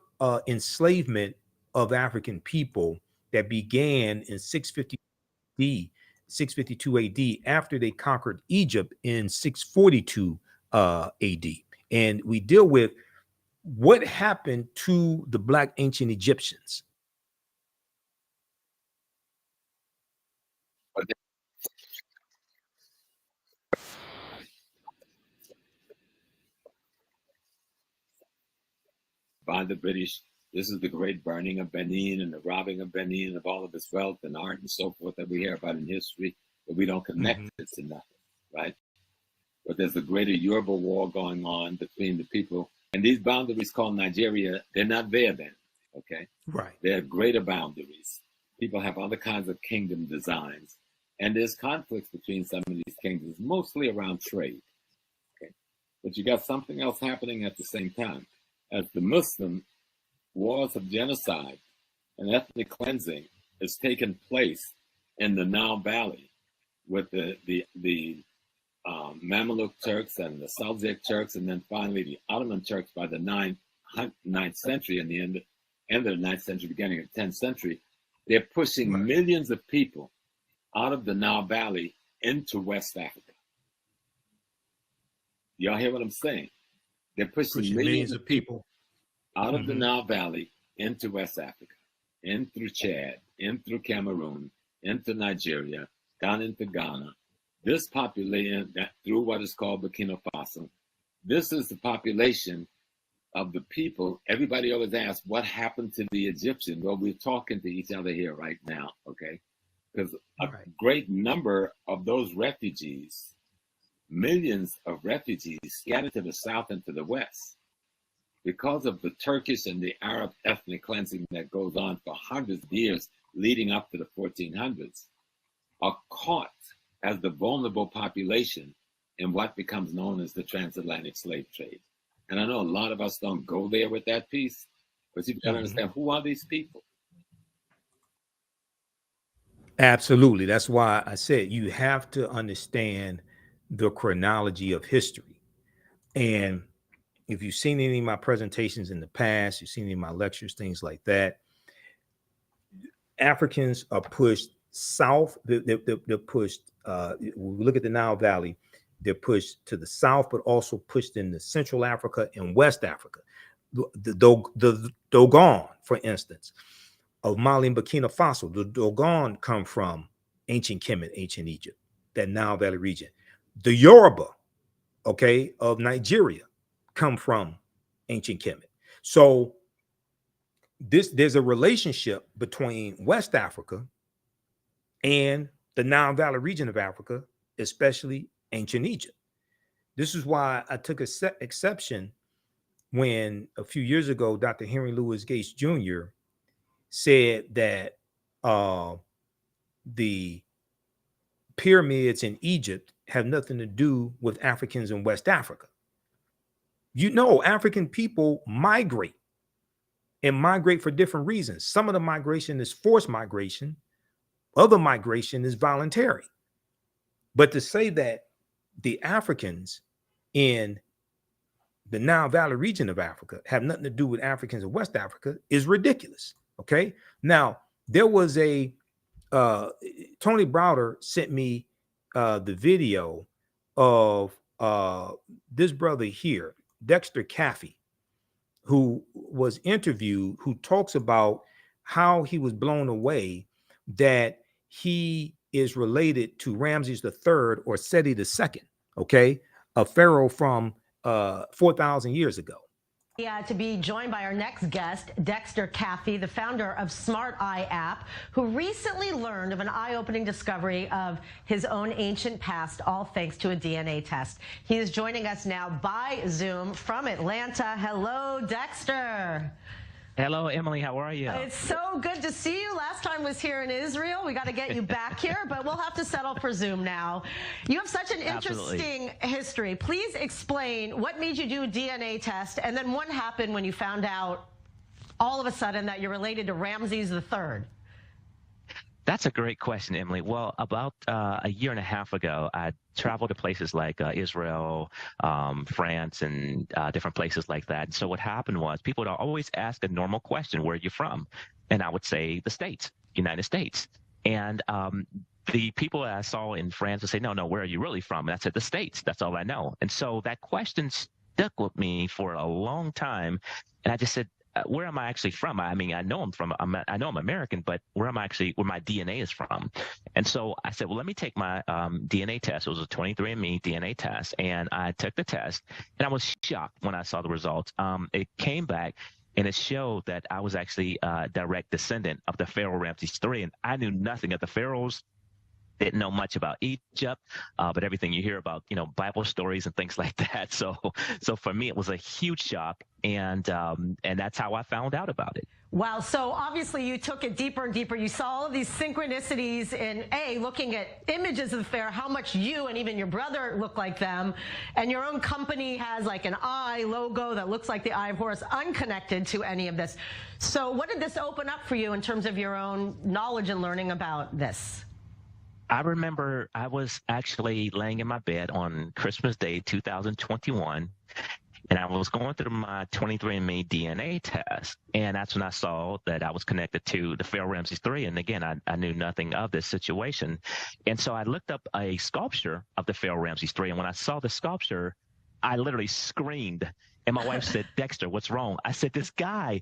enslavement of African people that began in 652 AD after they conquered Egypt in 642 AD. And we deal with what happened to the Black ancient Egyptians. By the British. This is the great burning of Benin and the robbing of Benin of all of its wealth and art and so forth that we hear about in history, but we don't connect it to nothing, right? But there's a greater Yoruba war going on between the people. And these boundaries called Nigeria, they're not there then, okay? Right. They're greater boundaries. People have other kinds of kingdom designs. And there's conflicts between some of these kingdoms, mostly around trade, okay? But you got something else happening at the same time. As the Muslim wars of genocide and ethnic cleansing has taken place in the Nile Valley with the Mamluk Turks and the Seljuk Turks, and then finally the Ottoman Turks by the 9th century and the end of the 9th century, beginning of the 10th century, they're pushing millions of people out of the Nile Valley into West Africa. Y'all hear what I'm saying? They're pushing millions of people out of the Nile Valley into West Africa, in through Chad, in through Cameroon, into Nigeria, down into Ghana. This population, through what is called Burkina Faso, this is the population of the people. Everybody always asks, what happened to the Egyptians? Well, we're talking to each other here right now, okay? Because a great number of those refugees, millions of refugees scattered to the south and to the west because of the Turkish and the Arab ethnic cleansing that goes on for hundreds of years leading up to the 1400s, are caught as the vulnerable population in what becomes known as the transatlantic slave trade. And I know a lot of us don't go there with that piece, but you've got to understand, who are these people? Absolutely. That's why I said you have to understand the chronology of history. And if you've seen any of my presentations in the past, you've seen any of my lectures, things like that, Africans are pushed south. They're pushed, we look at the Nile Valley, they're pushed to the south, but also pushed into Central Africa and West Africa. The Dogon, for instance, of Mali and Burkina Faso, the Dogon come from ancient Kemet, ancient Egypt, that Nile Valley region. The Yoruba, okay, of Nigeria come from ancient Kemet. So there's a relationship between West Africa and the Nile Valley region of Africa, especially ancient Egypt. This is why I took exception when a few years ago, Dr. Henry Louis Gates Jr. said that the pyramids in Egypt have nothing to do with Africans in West Africa. You know, African people migrate and migrate for different reasons. Some of the migration is forced migration. Other migration is voluntary. But to say that the Africans in the Nile Valley region of Africa have nothing to do with Africans in West Africa is ridiculous. Okay. Now, there was a Tony Browder sent me the video of this brother here, Dexter Caffey, who was interviewed, who talks about how he was blown away that he is related to Ramses III or Seti II, okay, a pharaoh from 4,000 years ago. Yeah, to be joined by our next guest, Dexter Caffey, the founder of Smart Eye app, who recently learned of an eye-opening discovery of his own ancient past, all thanks to a DNA test. He is joining us now by Zoom from Atlanta. Hello, Dexter. Hello, Emily. How are you? It's so good to see you. Last time was here in Israel. We got to get you back here, but we'll have to settle for Zoom now. You have such an interesting history. Please explain what made you do a DNA test, and then what happened when you found out all of a sudden that you're related to Ramses III. That's a great question, Emily. Well, about a year and a half ago, I traveled to places like Israel, France, and different places like that. And so what happened was people would always ask a normal question, where are you from? And I would say the States, United States. And the people that I saw in France would say, no, where are you really from? And I said, the States. That's all I know. And so that question stuck with me for a long time. And I just said, where am I actually from? I mean, I know I'm American, but where my DNA is from? And so I said, well, let me take my DNA test. It was a 23andMe DNA test. And I took the test, and I was shocked when I saw the results. It came back, and it showed that I was actually a direct descendant of the Pharaoh Ramses III. And I knew nothing of the pharaohs. Didn't know much about Egypt, but everything you hear about, Bible stories and things like that. So for me, it was a huge shock, and that's how I found out about it. Wow. So obviously you took it deeper and deeper. You saw all of these synchronicities in looking at images of the pharaoh, how much you and even your brother look like them. And your own company has like an eye logo that looks like the Eye of Horus, unconnected to any of this. So what did this open up for you in terms of your own knowledge and learning about this? I remember I was actually laying in my bed on Christmas Day, 2021, and I was going through my 23andMe DNA test, and that's when I saw that I was connected to the Pharaoh Ramses III. And again, I knew nothing of this situation. And so I looked up a sculpture of the Pharaoh Ramses III, and when I saw the sculpture, I literally screamed. And my wife said, Dexter, what's wrong? I said, this guy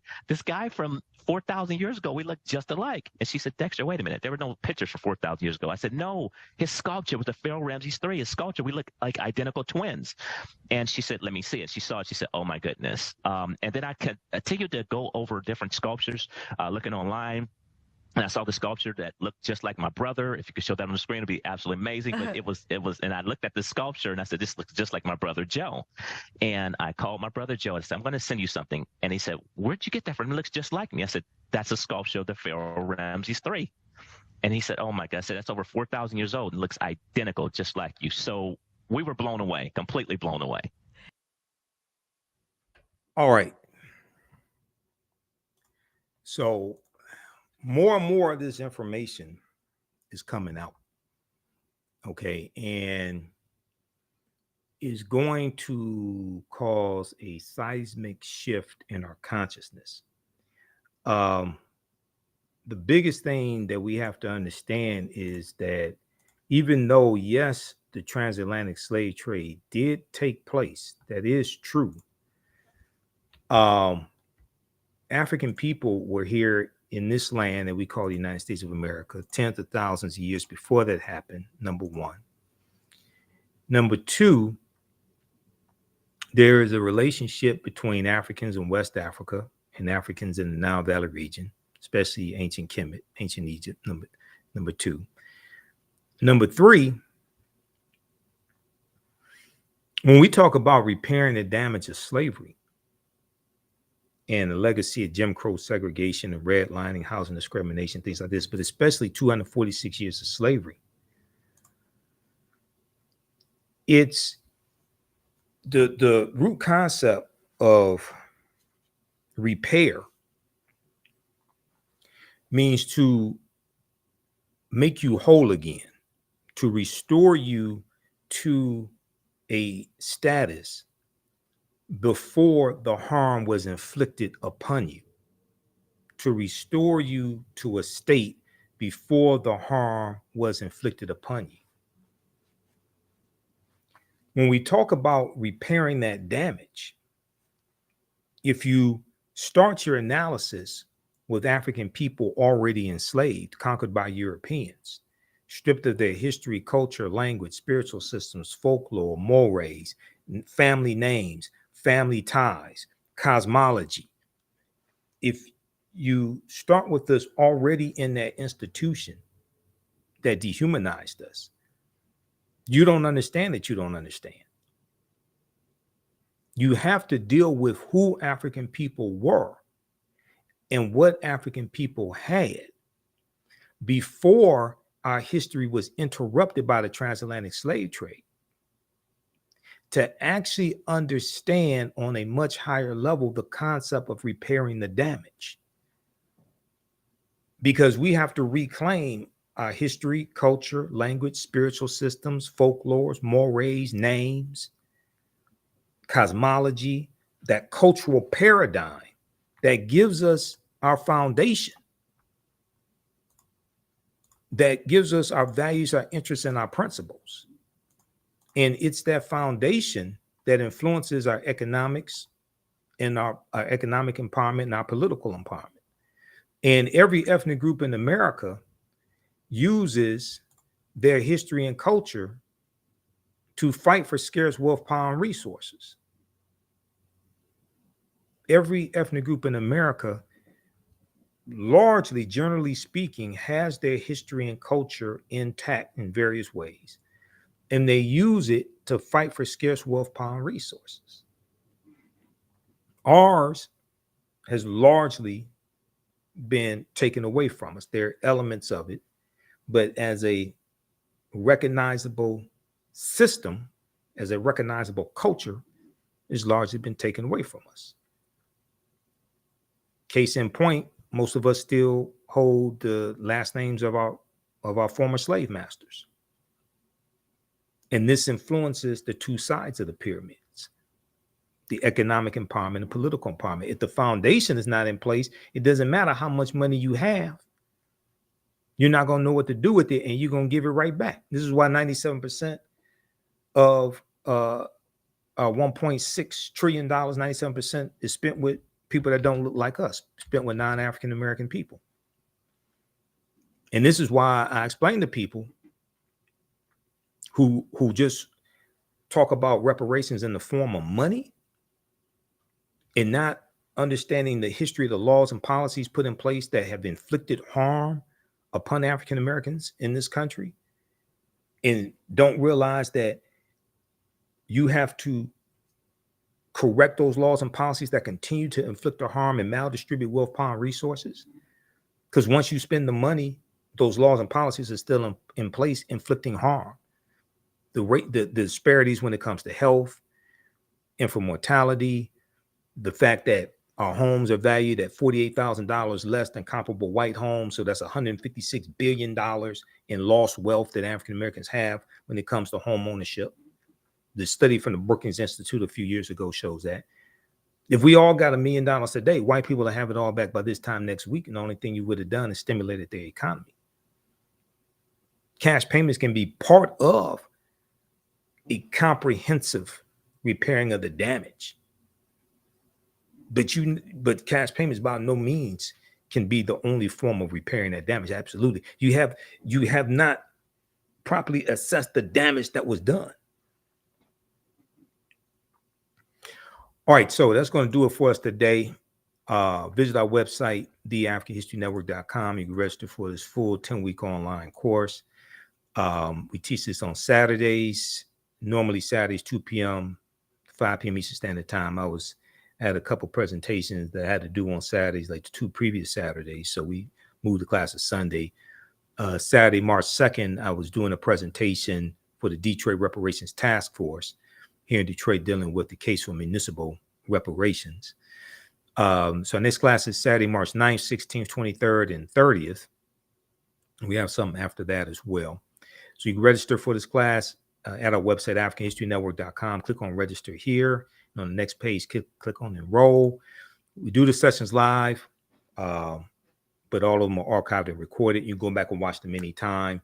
from 4,000 years ago, we look just alike. And she said, Dexter, wait a minute. There were no pictures from 4,000 years ago. I said, no, his sculpture was the Pharaoh Ramses III. His sculpture, we look like identical twins. And she said, let me see it. She saw it. She said, oh, my goodness. And then I continued to go over different sculptures, looking online. And I saw the sculpture that looked just like my brother. If you could show that on the screen, it'd be absolutely amazing. But it was, and I looked at the sculpture and I said, this looks just like my brother Joe. And I called my brother Joe and I said, I'm going to send you something. And he said, where'd you get that from? It looks just like me. I said, that's a sculpture of the Pharaoh Ramses III. And he said, oh my God. I said, that's over 4,000 years old and looks identical, just like you. So we were blown away, completely blown away. All right. So more and more of this information is coming out. Okay. And is going to cause a seismic shift in our consciousness. The biggest thing that we have to understand is that even though, yes, the transatlantic slave trade did take place, that is true. African people were here in this land that we call the United States of America, tens of thousands of years before that happened, number one. Number two, there is a relationship between Africans in West Africa and Africans in the Nile Valley region, especially ancient Kemet, ancient Egypt, number two. Number three, when we talk about repairing the damage of slavery, and the legacy of Jim Crow segregation and redlining, housing discrimination, things like this, but especially 246 years of slavery. It's the root concept of repair means to make you whole again, to restore you to a status before the harm was inflicted upon you, to restore you to a state before the harm was inflicted upon you. When we talk about repairing that damage, if you start your analysis with African people already enslaved, conquered by Europeans, stripped of their history, culture, language, spiritual systems, folklore, mores, family names, family ties, cosmology. If you start with us already in that institution that dehumanized us, you don't understand that you don't understand. You have to deal with who African people were and what African people had before our history was interrupted by the transatlantic slave trade, to actually understand on a much higher level the concept of repairing the damage. Because we have to reclaim our history, culture, language, spiritual systems, folklores, mores, names, cosmology, that cultural paradigm that gives us our foundation, that gives us our values, our interests, and our principles. And it's that foundation that influences our economics and our economic empowerment and our political empowerment. And every ethnic group in America uses their history and culture to fight for scarce wealth, power, and resources. Every ethnic group in America, largely, generally speaking, has their history and culture intact in various ways. And they use it to fight for scarce wealth, power, and resources. Ours has largely been taken away from us. There are elements of it, but as a recognizable system, as a recognizable culture, it's largely been taken away from us. Case in point, most of us still hold the last names of our former slave masters. And this influences the two sides of the pyramids, the economic empowerment and political empowerment. If the foundation is not in place, it doesn't matter how much money you have. You're not going to know what to do with it, and you're going to give it right back. This is why 97% of $1.6 trillion, 97% is spent with people that don't look like us, spent with non-African American people. And this is why I explain to people who just talk about reparations in the form of money and not understanding the history of the laws and policies put in place that have inflicted harm upon African Americans in this country, and don't realize that you have to correct those laws and policies that continue to inflict the harm and maldistribute wealth, power, and resources. Because once you spend the money, those laws and policies are still in place, inflicting harm. The disparities when it comes to health, infant mortality, the fact that our homes are valued at $48,000 less than comparable white homes. So that's $156 billion in lost wealth that African Americans have when it comes to home ownership. The study from the Brookings Institute a few years ago shows that. If we all got $1 million a day, white people will have it all back by this time next week. And the only thing you would have done is stimulated their economy. Cash payments can be part of a comprehensive repairing of the damage. But cash payments by no means can be the only form of repairing that damage. Absolutely. You have not properly assessed the damage that was done. All right, so that's going to do it for us today. Visit our website, theafricanhistorynetwork.com. You can register for this full 10-week online course. We teach this on Saturdays, normally Saturdays, 2 p.m., 5 p.m. Eastern Standard Time. I had a couple presentations that I had to do on Saturdays, like the 2 previous Saturdays. So we moved the class to Sunday. Saturday, March 2nd, I was doing a presentation for the Detroit Reparations Task Force here in Detroit, dealing with the case for municipal reparations. So our next class is Saturday, March 9th, 16th, 23rd, and 30th. We have something after that as well. So you can register for this class at our website, AfricanHistoryNetwork.com. Click on register here. And on the next page, click on enroll. We do the sessions live, but all of them are archived and recorded. You can go back and watch them anytime.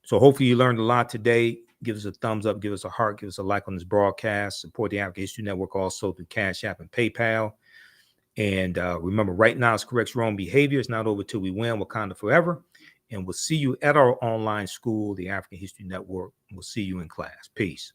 So hopefully you learned a lot today. Give us a thumbs up, give us a heart, give us a like on this broadcast. Support the African History Network also through Cash App and PayPal. And remember, right now it's corrects wrong behavior. It's not over till we win. Wakanda forever. And we'll see you at our online school, the African History Network. We'll see you in class. Peace.